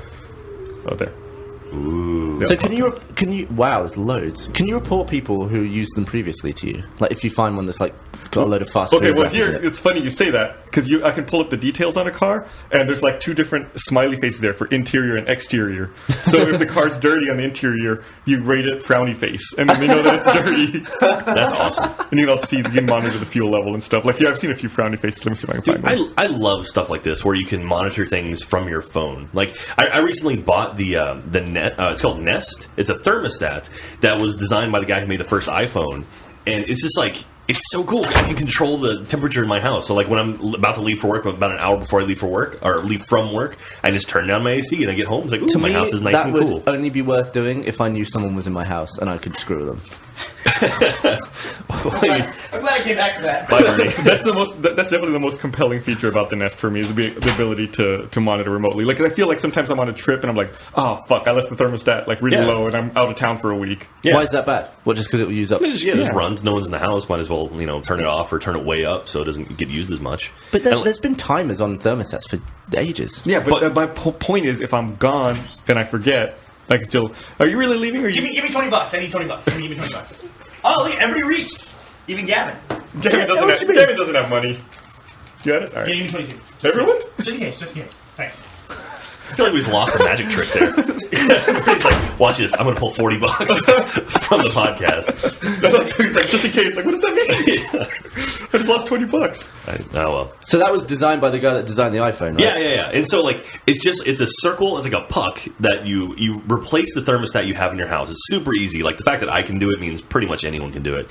out there. Ooh. So can you? Wow, there's loads. Can you report people who used them previously to you? Like if you find one that's like got a load of fast Okay, food. well wrappers here in it. it's funny you say that because I can pull up the details on a car and there's like 2 different smiley faces there for interior and exterior. So if the car's dirty on the interior, you rate it frowny face, and then they know that it's dirty. That's awesome. And you can also see you can monitor the fuel level and stuff. Like yeah, I've seen a few frowny faces. Let me see if I can find one. I love stuff like this where you can monitor things from your phone. Like I recently bought the Net. It's called Nest. It's a thermostat that was designed by the guy who made the first iPhone, and it's just like it's so cool. I can control the temperature in my house. So like when I'm about to leave for work, about an hour before I leave for work or leave from work, I just turn down my AC and I get home. It's like, ooh, To my me, house is nice that and would cool. only be worth doing if I knew someone was in my house and I could screw them. I'm glad I came back to that. Bye, Bernie. That's definitely the most compelling feature about the Nest for me, is the ability to monitor remotely. Like, I feel like sometimes I'm on a trip and I'm like, oh fuck, I left the thermostat like really low and I'm out of town for a week. Yeah. Why is that bad? Well, just because it will use up. It just runs. No one's in the house. Might as well, turn it off or turn it way up so it doesn't get used as much. But there's been timers on thermostats for ages. Yeah, but my point is, if I'm gone and I forget, like, still, are you really leaving? Or Give me $20. I need $20. Give me $20. Oh, look, everybody reached. Even Gavin. Gavin doesn't have money. You got it? All right. Give me 22. Everyone? Just in case. Thanks. I feel like we just lost the magic trick there. He's like, watch this. I'm going to pull $40 from the podcast. He's like, just in case. Like, what does that mean? I just lost $20. Oh, well. So that was designed by the guy that designed the iPhone, right? Yeah. And so, it's a circle. It's like a puck that you replace the thermostat you have in your house. It's super easy. Like, the fact that I can do it means pretty much anyone can do it.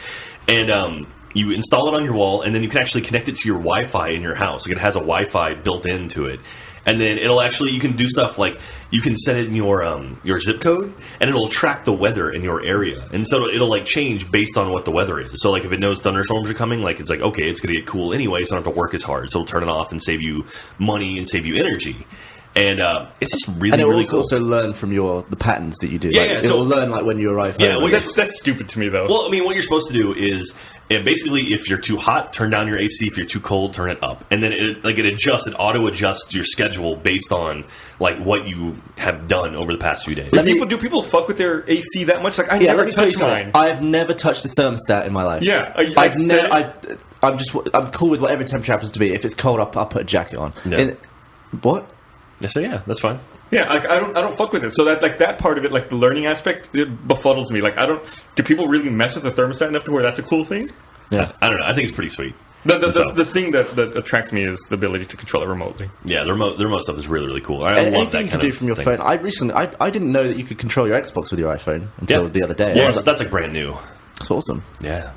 And, you install it on your wall, and then you can actually connect it to your Wi-Fi in your house. Like, it has a Wi-Fi built into it. And then you can do stuff like you can set it in your zip code, and it'll track the weather in your area. And so it'll change based on what the weather is. So if it knows thunderstorms are coming, it's like, okay, it's going to get cool anyway, so I don't have to work as hard. So it'll turn it off and save you money and save you energy. And it's just really, and it really will cool. also learn from the patterns that you do. Yeah, it will learn when you arrive home. Yeah, well, that's stupid to me, though. Well, I mean, what you're supposed to do is, basically, if you're too hot, turn down your AC. If you're too cold, turn it up. And then it auto adjusts your schedule based on what you have done over the past few days. Do people fuck with their AC that much? Like, I never touch mine. I have never touched a thermostat in my life. Yeah, I'm cool with whatever temperature happens to be. If it's cold, I'll put a jacket on. Yeah. What? Yeah, that's fine. Yeah, I don't fuck with it. So that part of it, the learning aspect, it befuddles me. Do people really mess with the thermostat enough to where that's a cool thing? Yeah, I don't know. I think it's pretty sweet. The thing that attracts me is the ability to control it remotely. Yeah, the remote stuff is really, really cool. I love Anything that kind you can do from your thing. phone. I didn't know that you could control your Xbox with your iPhone until the other day. Yeah, that's brand new. It's awesome. Yeah.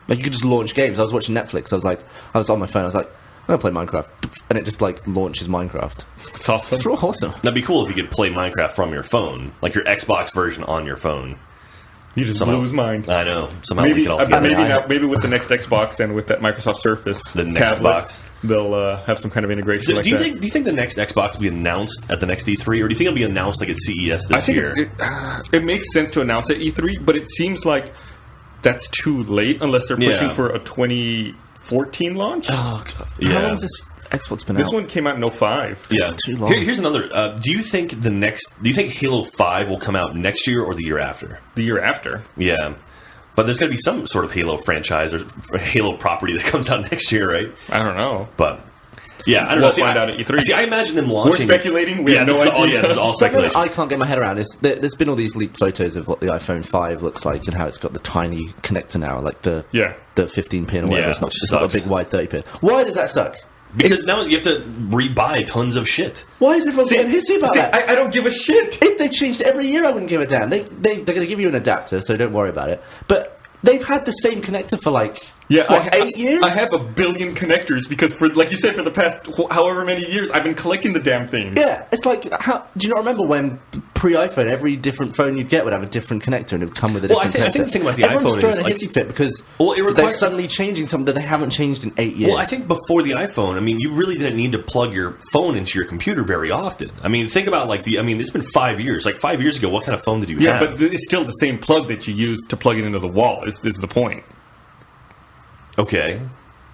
You could just launch games. I was watching Netflix. I was on my phone. I was like, I'm going to play Minecraft. And it just, launches Minecraft. It's awesome. It's real awesome. That'd be cool if you could play Minecraft from your phone. Like your Xbox version on your phone. You just blew his mind. I know. Somehow we can all maybe with the next Xbox and with that Microsoft Surface tablet, they'll have some kind of integration do you think the next Xbox will be announced at the next E3? Or do you think it'll be announced at CES this year? It makes sense to announce at E3, but it seems like that's too late unless they're pushing for a 2014 launch. Oh, God. Yeah. How long has this Xbox been out? This one came out in 2005. Yeah. It's too long. Here's another. Do you think Halo 5 will come out next year or the year after? The year after. Yeah. But there's going to be some sort of Halo franchise or Halo property that comes out next year, right? I don't know. But, yeah, I don't know. We'll find out at E3. See, I imagine them launching... We're speculating. We have no idea. This is all Something speculation. I can't get my head around is there's been all these leaked photos of what the iPhone 5 looks like and how it's got the tiny connector now, like the 15-pin or whatever. Yeah, It's not a big wide 30-pin. Why does that suck? Because now you have to rebuy tons of shit. Why is everyone getting hissy about that? I don't give a shit. If they changed every year, I wouldn't give a damn. They're going to give you an adapter, so don't worry about it. But they've had the same connector for 8 years? I have a billion connectors because, like you said, for the past however many years, I've been collecting the damn thing. Yeah, it's like, do you not remember when pre-iPhone, every different phone you'd get would have a different connector and it would come with a different connector? I think the thing about the Everyone's iPhone throwing is a hissy fit because they're suddenly changing something that they haven't changed in 8 years. Well, I think before the iPhone, you really didn't need to plug your phone into your computer very often. Think about it's been 5 years. 5 years ago, what kind of phone did you have? Yeah, but it's still the same plug that you use to plug it into the wall is the point. Okay.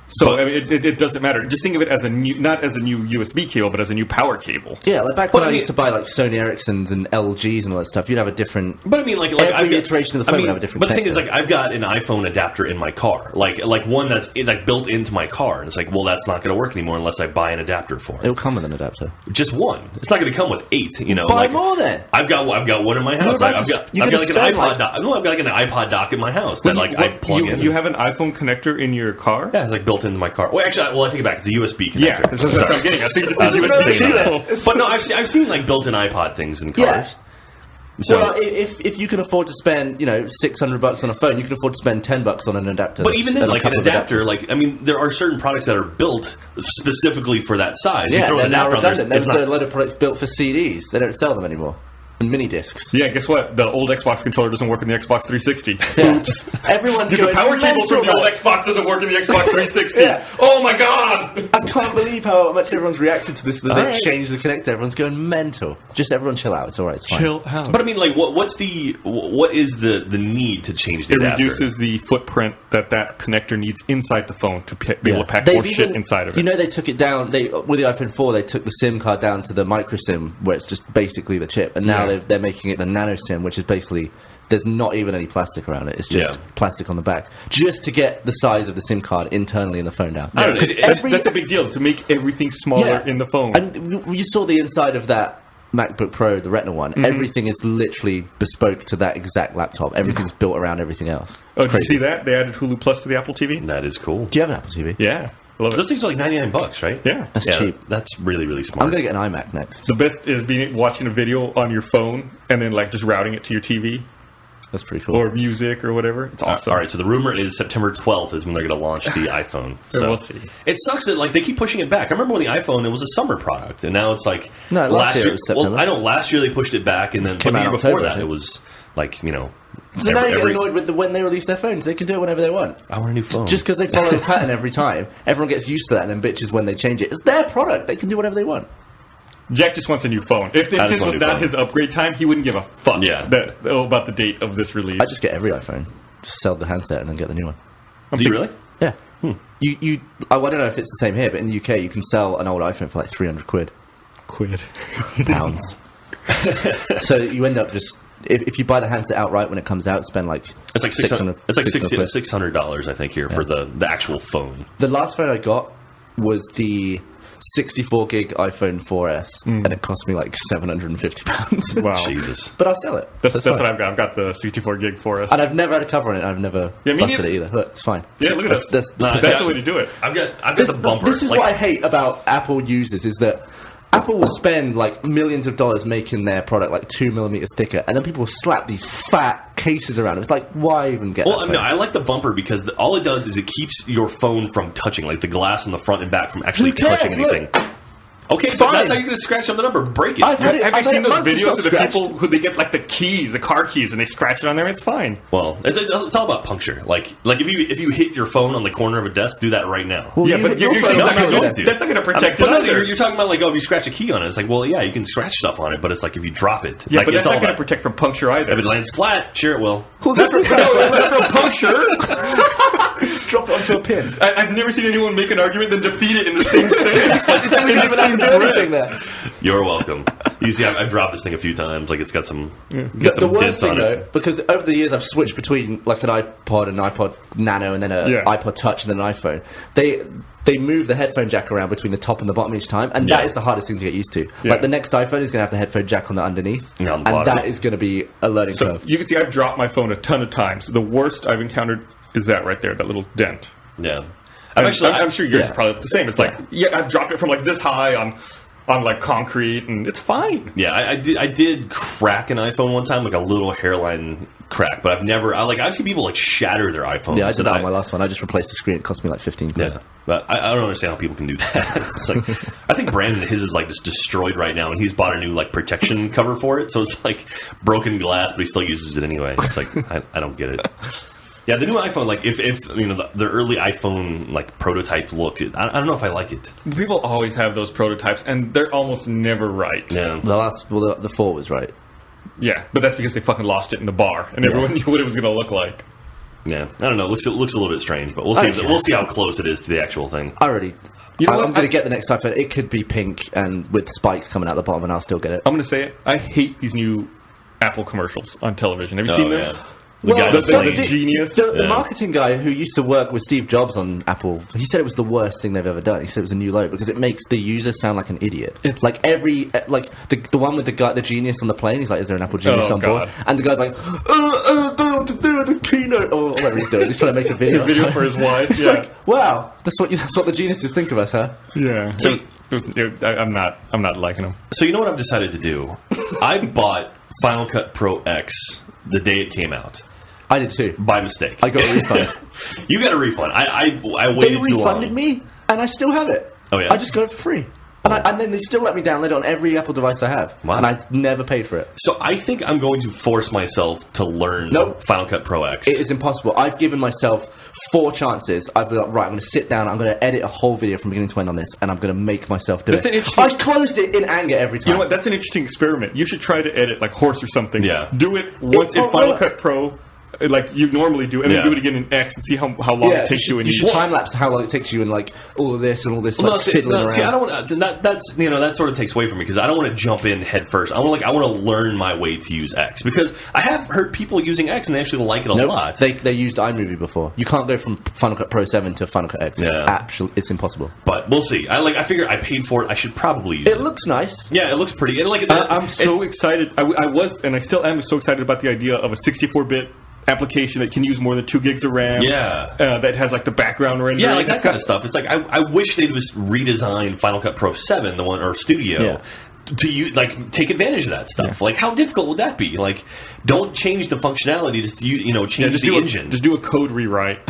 So it doesn't matter. Just think of it as not as a new USB cable, but as a new power cable. Yeah, back when I used to buy Sony Ericssons and LGs and all that stuff, you'd have a different. But every iteration of the phone would have a different. But the thing is, I've got an iPhone adapter in my car, like one that's built into my car, and it's that's not going to work anymore unless I buy an adapter for it. It'll come with an adapter. Just one. It's not going to come with 8. Buy more then. I've got one in my house. I've got an iPod. No, I've got an iPod dock in my house that I plug in. You have an iPhone connector in your car? Yeah, it's built into my car. Well, actually, I take it back. It's a USB connector. Yeah, that's what I'm getting. I think it's a USB. But no, I've seen built-in iPod things in cars. Yeah. So if you can afford to spend $600 on a phone, you can afford to spend $10 on an adapter. But even then, an adapter, there are certain products that are built specifically for that size. Yeah, you throw they're an now adapter on redundant. There's a load of products built for CDs. They don't sell them anymore. and mini discs. Yeah, guess what? The old Xbox controller doesn't work in the Xbox 360. Oops. Everyone's Dude, going the power cable from the mental old about it. Xbox doesn't work in the Xbox 360. Yeah. Oh my god! I can't believe how much everyone's reacted to this. That they've Alright. changed the connector. Everyone's going mental. Just everyone chill out. It's alright. It's fine. Chill out. But I mean, like, what is the need to change the It adapter? reduces the footprint that connector needs inside the phone to be able to pack They've more shit even- inside of it. You know, they took it down. With the iPhone 4, they took the SIM card down to the micro SIM, where it's just basically the chip, and now Yeah. they're making it the nano SIM, which is basically there's not even any plastic around it. It's just Yeah. plastic on the back, just to get the size of the SIM card internally in the phone down. I don't know, 'Cause that's a big deal, to make everything smaller in the phone. And you saw the inside of that MacBook Pro, the Retina one. Mm-hmm. Everything is literally bespoke to that exact laptop. Everything's built around everything else. Oh, It's did you crazy. see that? They added Hulu Plus to the Apple TV? That is cool. Do you have an Apple TV? Yeah. I love Those it. things are like $99, right? Yeah. That's Yeah, cheap. That's really, really smart. I'm gonna get an iMac next. The best is watching a video on your phone and then like just routing it to your TV That's pretty cool. or music or whatever. It's awesome. All right, so the rumor is September 12th is when they're going to launch the iPhone. So we'll see. It sucks that like they keep pushing it back. I remember when the iPhone, it was a summer product, and now it's like No, last year it was September. Well, I know last year they pushed it back, and then Came but the out year in before October, I that think. it was like So now you get annoyed with when they release their phones. They can do it whenever they want. I want a new phone. Just because they follow the pattern every time, everyone gets used to that and then bitches when they change it. It's their product. They can do whatever they want. Jack just wants a new phone. If I just this want was a new not phone. his upgrade time, he wouldn't give a fuck Yeah. about the date of this release. I just get every iPhone. Just sell the handset and then get the new one. Do you really? Yeah. I don't know if it's the same here, but in the UK you can sell an old iPhone for like 300 quid. Pounds. So you end up just... If you buy the handset outright when it comes out, spend like It's like $600. It's like quid. $600, I think, here for the actual phone. The last phone I got was the 64 gig iPhone 4S, and it cost me like £750. Wow. Jesus. But I'll sell it. That's fine. what I've got. I've got the 64 gig for us. And I've never had a cover on it. I've never Yeah, me busted neither. it either. Look, it's fine. Yeah, look at us. That's That's the way to do it. I've got the bumper. This is Like, what I hate about Apple users is that Apple will spend like millions of dollars making their product like 2mm thicker, and then people will slap these fat cases around it. It's like, why even get Well, that no, phone? I like the bumper because all it does is it keeps your phone from touching, like the glass on the front and back from actually Who cares? touching anything. Look. Okay, but Fine. that's how you're going to scratch on the number. Break it. I've had it- Have you I've had seen it those months, it's videos not of the scratched. people who they get like the keys, the car keys, and they scratch it on there? It's fine. Well, it's all about puncture. Like if you hit your phone on the corner of a desk, do that right now. Well, Yeah, you but hit your phone that's on not the gonna- desk. that's not going to protect But it no, either. you're talking about like, if you scratch a key on it, it's like, well, yeah, you can scratch stuff on it, but it's like if you drop it, Yeah, like, but it's that's all not going to about. protect from puncture either. If it lands flat, sure it will. Well, Not from puncture. drop it onto a pin. I've never seen anyone make an argument then defeat it in the same sentence. Like, You don't even have to do anything there. You're welcome. You see, I've dropped this thing a few times. Like it's got some, got The some worst dents thing, on though, it. because over the years I've switched between like an iPod, an iPod Nano, and then an Yeah. iPod Touch, and then an iPhone. They move the headphone jack around between the top and the bottom each time, and Yeah. that is the hardest thing to get used to. Yeah. Like the next iPhone is going to have the headphone jack on the underneath, Yeah, on the and bottom. that is going to be a learning So curve. you can see I've dropped my phone a ton of times. The worst I've encountered is that right there, that little dent. Yeah, I'm sure yours yeah. is probably the same. It's like, yeah, I've dropped it from like this high on like concrete, and it's fine. Yeah, I did crack an iPhone one time, like a little hairline crack, but I've seen people like shatter their iPhones. Yeah, I did and that on my last one. I just replaced the screen. It cost me like 15 quid. Yeah, but I don't understand how people can do that. It's like, I think Brandon, his is like just destroyed right now, and he's bought a new like protection cover for it, so it's like broken glass, but he still uses it anyway. It's like I don't get it. Yeah, the new iPhone, like if you know the early iPhone like prototype look, I don't know if I like it. People always have those prototypes, and they're almost never right. Yeah, The 4 was right. Yeah, but that's because they fucking lost it in the bar, and everyone knew what it was going to look like. yeah. I don't know. It looks a little bit strange, but we'll see. Okay. We'll see how close it is to the actual thing. I already. You know what? I'm going to get the next iPhone. It could be pink and with spikes coming out the bottom, and I'll still get it. I'm going to say it. I hate these new Apple commercials on television. Have you seen them? Yeah. The guy that's the like, genius. The Yeah. marketing guy who used to work with Steve Jobs on Apple, he said it was the worst thing they've ever done. He said it was a new low because it makes the user sound like an idiot. It's- like the one with the genius on the plane. He's like, "Is there an Apple Genius Oh, on board?" God. And the guy's like, "Don't know what to do with this keynote," or whatever he's doing. He's trying to make a It's video. a video for his wife. It's Yeah, like, wow, that's what the geniuses think of us, huh? yeah. So- I'm not liking them. So you know what I've decided to do? I bought Final Cut Pro X the day it came out I did too. by mistake. I got a refund. You got a refund. I They waited too long. refunded me, and I still have it. Oh, yeah? I just got it for free. And then they still let me download it on every Apple device I have. Wow. And I never paid for it. So I think I'm going to force myself to learn Final Cut Pro X. It is impossible. I've given myself 4 chances. I've been like, right, I'm going to sit down, I'm going to edit a whole video from beginning to end on this, and I'm going to make myself do That's it. an interesting- I closed it in anger every time. You know what? That's an interesting experiment. You should try to edit like Horse or something. Yeah. Do it once in Final Cut Pro, like you normally do, and then do it again in X and see how long it takes you. You should time lapse how long it takes you, and like all of this and all this fiddling around. See, I don't want that sort of takes away from me because I don't want to jump in head first. I want to learn my way to use X because I have heard people using X and they actually like it a lot. They used iMovie before. You can't go from Final Cut Pro 7 to Final Cut X. It's impossible. But we'll see. I figure I paid for it. I should probably use it. It looks nice. Yeah, it looks pretty. And I'm so excited. I was and I still am so excited about the idea of a 64-bit application that can use more than 2 gigs of RAM. Yeah. That has like the background rendering. Yeah, like that kind of stuff. It's like I wish they'd just redesign Final Cut Pro 7, the one or Studio, to use, like take advantage of that stuff. Like how difficult would that be? Like don't change the functionality, just change the engine. Just do a code rewrite.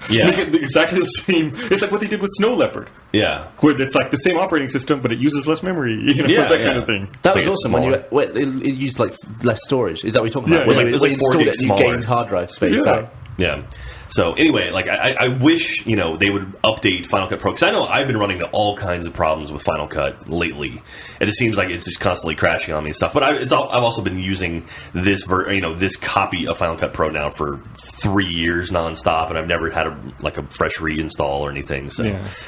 Yeah. Make it exactly the same. It's like what they did with Snow Leopard. Yeah. Where it's like the same operating system, but it uses less memory. That kind of thing. That was awesome. When it used like less storage. Is that what you're talking about? When you installed it, you gained hard drive space. Yeah. So anyway, like I wish they would update Final Cut Pro because I know I've been running into all kinds of problems with Final Cut lately, and it seems like it's just constantly crashing on me and stuff. But I've also been using this this copy of Final Cut Pro now for 3 years nonstop, and I've never had a fresh reinstall or anything. So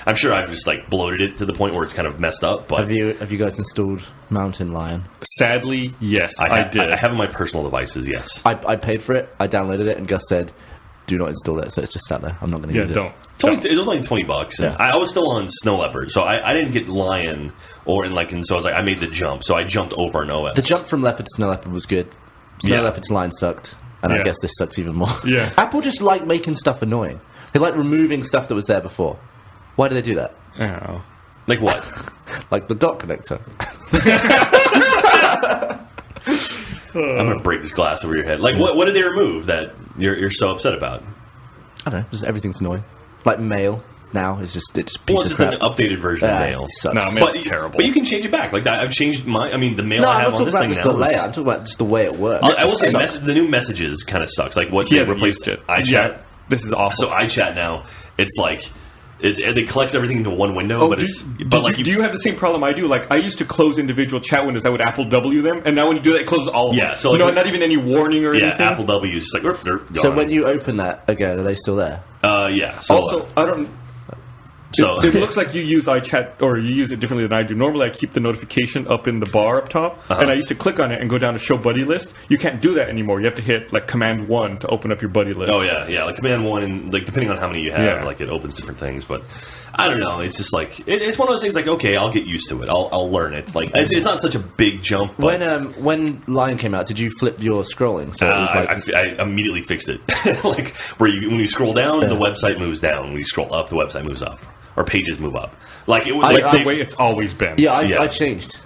I'm sure I've just like bloated it to the point where it's kind of messed up. But have you guys installed Mountain Lion? Sadly, yes, I did. I have on my personal devices. Yes, I paid for it. I downloaded it, and Gus said, do not install it, so it's just sat there. I'm not going to use it. It's only $20. Yeah. I was still on Snow Leopard, so I didn't get Lion and so I was like, I made the jump, so I jumped over an OS. The jump from Leopard to Snow Leopard was good. Snow Leopard to Lion sucked, and I guess this sucks even more. Yeah. Apple just like making stuff annoying. They like removing stuff that was there before. Why do they do that? Oh. Like what? Like the dot connector. I'm going to break this glass over your head. Like, what did they remove that you're so upset about? I don't know. Just everything's annoying. Like Mail now is just piece it's of just crap. an updated version of Mail. Sucks. No, Mail's terrible. But you can change it back. Like that, I've changed the Mail I have on this thing now. I'm not talking about just the layout. I'm talking about just the way it works. I will say the new messages kind of sucks. Like what they replaced it. iChat. Yeah, this is awful. So iChat now, it's like it collects everything into one window. Do you have the same problem I do? Like I used to close individual chat windows. I would Apple W them, and now when you do that, it closes all of them. Yeah, so like, not even any warning or anything. Apple W is just like. So when you open that again, are they still there? Yeah. So, also, I don't. So it looks like you use iChat or you use it differently than I do. Normally, I keep the notification up in the bar up top, and I used to click on it and go down to Show Buddy List. You can't do that anymore. You have to hit like Command 1 to open up your buddy list. Oh yeah, like Command 1, and like depending on how many you have, like it opens different things. But I don't know. It's just like it's one of those things. Like okay, I'll get used to it. I'll learn it. Like it's not such a big jump. But When Lion came out, did you flip your scrolling? So it was like I immediately fixed it. Like when you scroll down, the website moves down. When you scroll up, the website moves up. Or pages move up. Like it was the way it's always been. Yeah, I changed.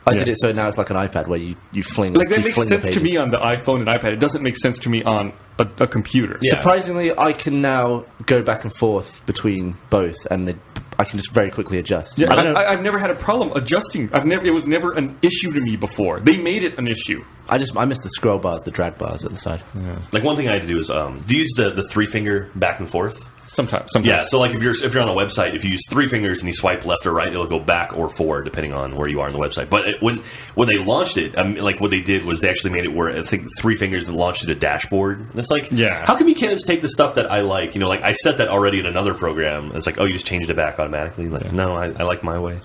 I did it so now it's like an iPad where you fling. Like that makes sense to me on the iPhone and iPad. It doesn't make sense to me on a computer. Yeah. Surprisingly, I can now go back and forth between both, and I can just very quickly adjust. Yeah, I've never had a problem adjusting. It was never an issue to me before. They made it an issue. I missed the scroll bars, the drag bars at the side. Yeah. Like one thing I had to do is do you use the 3-finger back and forth? Sometimes. Yeah, so like if you're on a website, if you use 3 fingers and you swipe left or right, it'll go back or forward depending on where you are on the website. But when they launched it, like what they did was they actually made it where I think 3 fingers and launched it a dashboard. And it's like, how come you can't just take the stuff that I like? Like I set that already in another program. And it's like, oh, you just changed it back automatically. Like, no, I like my way.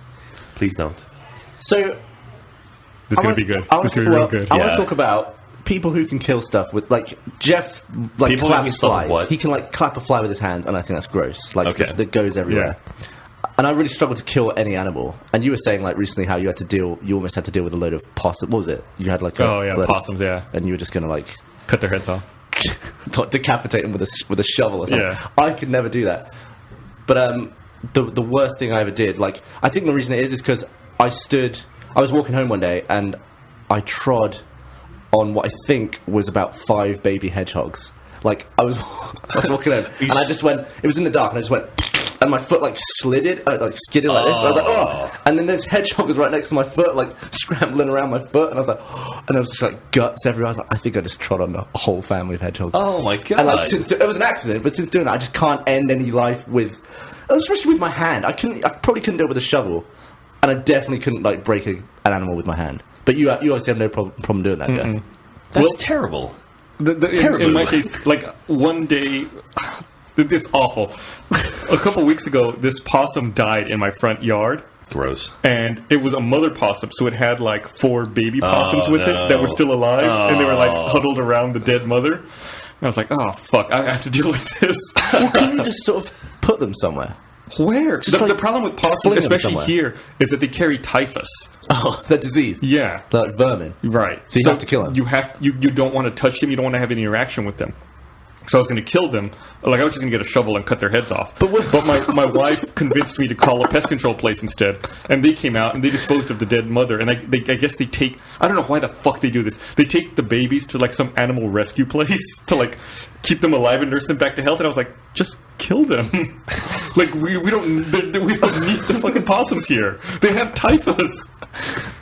Please don't. So this is gonna be good. This is gonna be real good. I want to talk about people who can kill stuff with, like, Jeff, like, people claps flies. He can, like, clap a fly with his hands, and I think that's gross. Like, that goes everywhere. Yeah. And I really struggle to kill any animal. And you were saying, like, recently how you almost had to deal with a load of possums. What was it? You had, like, possums, and you were just going to, like... cut their heads off. Decapitate them with a shovel or something. Yeah. I could never do that. But the worst thing I ever did, like, I think the reason it is because I was walking home one day, and I trod on what I think was about 5 baby hedgehogs. Like, I was walking home, and I just went, it was in the dark, and I just went, and my foot like skidded like this. So I was like, oh, and then this hedgehog was right next to my foot, like scrambling around my foot, and I was like, oh, and there was just like guts everywhere. I was like, I think I just trod on a whole family of hedgehogs. Oh my god! And like, it was an accident, but since doing that, I just can't end any life with, especially with my hand. I probably couldn't do it with a shovel, and I definitely couldn't like break an animal with my hand. But you obviously have no problem doing that, yes. That's terrible. In my case, like one day, it's awful. A couple weeks ago, this possum died in my front yard. Gross. And it was a mother possum, so it had like 4 baby possums with it that were still alive, and they were like huddled around the dead mother. And I was like, oh fuck, I have to deal with this. Well, couldn't you just sort of put them somewhere? Where? The problem with possums, especially somewhere. here, is that they carry typhus. Oh, that disease. Yeah. They're like vermin. Right. So you have to kill them. You don't want to touch them. You don't want to have any interaction with them. So I was going to kill them. Like I was just going to get a shovel and cut their heads off. But my wife convinced me to call a pest control place instead. And they came out and they disposed of the dead mother. And I guess they take, I don't know why the fuck they do this. They take the babies to like some animal rescue place to like keep them alive and nurse them back to health. And I was like, just kill them. Like we don't need the fucking possums here. They have typhus.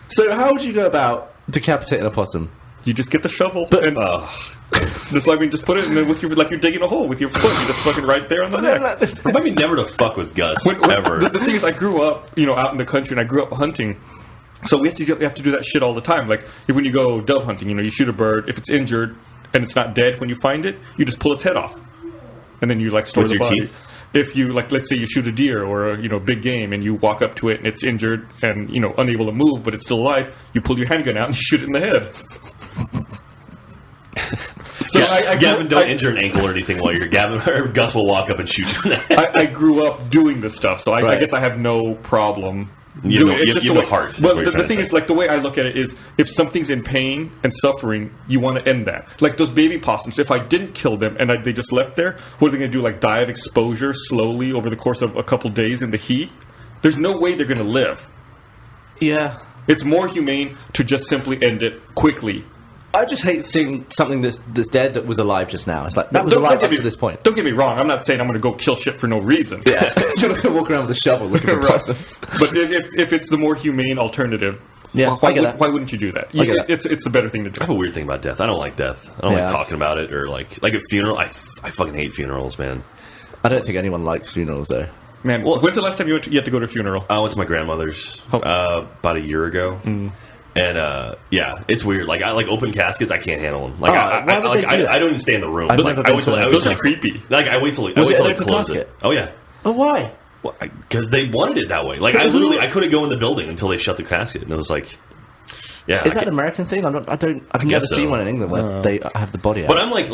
So how would you go about decapitating a possum? You just get the shovel and just like just put it in there with your, like you're digging a hole with your foot. You just fucking right there on the neck. Remind me never to fuck with Gus ever. The thing is, I grew up, out in the country, and I grew up hunting. So we have to do that shit all the time. Like when you go dove hunting, you shoot a bird. If it's injured and it's not dead when you find it, you just pull its head off, and then you like store the body. Teeth? If you let's say you shoot a deer or a big game, and you walk up to it and it's injured and unable to move, but it's still alive, you pull your handgun out and you shoot it in the head. So Gavin, don't injure an ankle or anything while you're Gavin. Or Gus will walk up and shoot you in the head. I grew up doing this stuff, so I guess I have no problem. You have a heart. Well, the thing is, like, the way I look at it is, if something's in pain and suffering, you want to end that. Like those baby possums, if I didn't kill them and they just left there, what are they going to do? Like die of exposure slowly over the course of a couple days in the heat? There's no way they're going to live. Yeah. It's more humane to just simply end it quickly. I just hate seeing something that's dead that was alive just now. It's like, that was alive up to this point. Don't get me wrong. I'm not saying I'm going to go kill shit for no reason. Yeah. You're not going to walk around with a shovel looking for possums. But if it's the more humane alternative, why wouldn't you do that? It's a better thing to do. I have a weird thing about death. I don't like death. I don't like talking about it, or like a funeral. I fucking hate funerals, man. I don't think anyone likes funerals, though. Man, when's the last time you had to go to a funeral? I went to my grandmother's about a year ago. Mm. And it's weird. Like I like open caskets. I can't handle them. Like I don't even stay in the room. Those are creepy. Like I wait till they close it. Oh yeah. Oh why? Because they wanted it that way. Like I couldn't go in the building until they shut the casket, and it was like, yeah. Is that an American thing? I've never seen one in England where they have the body out. But I'm like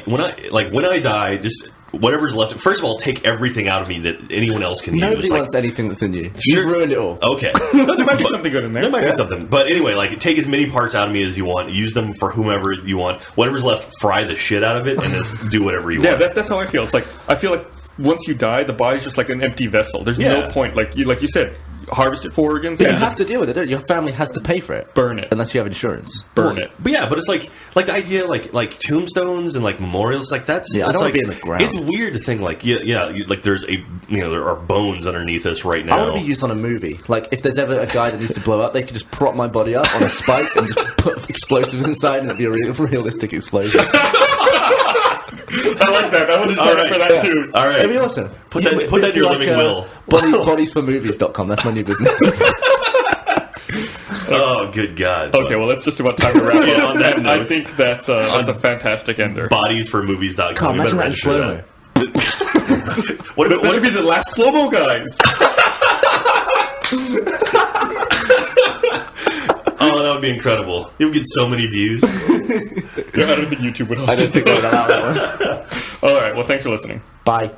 when I die, just whatever's left. First of all, take everything out of me that anyone else can use. Nobody wants anything that's in you. You've ruined it all. Okay. There might be something good in there. There might be something. But anyway, like take as many parts out of me as you want. Use them for whomever you want. Whatever's left, fry the shit out of it, and just do whatever you want. Yeah, that's how I feel. It's like I feel like once you die, the body's just like an empty vessel. There's no point. Like you said, harvest it for organs. You have to deal with it, don't you? Your family has to pay for it. Burn it. Unless you have insurance. Burn it. But it's like the idea like tombstones and like memorials, like that's I don't want to be in the ground. It's weird to think like like there's there are bones underneath us right now. I want to be used on a movie. Like if there's ever a guy that needs to blow up, they could just prop my body up on a spike and just put explosives inside, and it'd be a realistic explosion. I like that. I would sign up for that too. All right. It'd be awesome. Put that in your living will. Bodiesformovies.com. That's my new business. Oh, good God. Okay, well, it's just about time to wrap up. On that note, I think that's a fantastic ender. Bodiesformovies.com. God, imagine that in slow-mo. That should be the last slow-mo, guys. Oh, that would be incredible. You would get so many views. I don't think YouTube would host it. I don't think they would allow that one. All right, well, thanks for listening. Bye.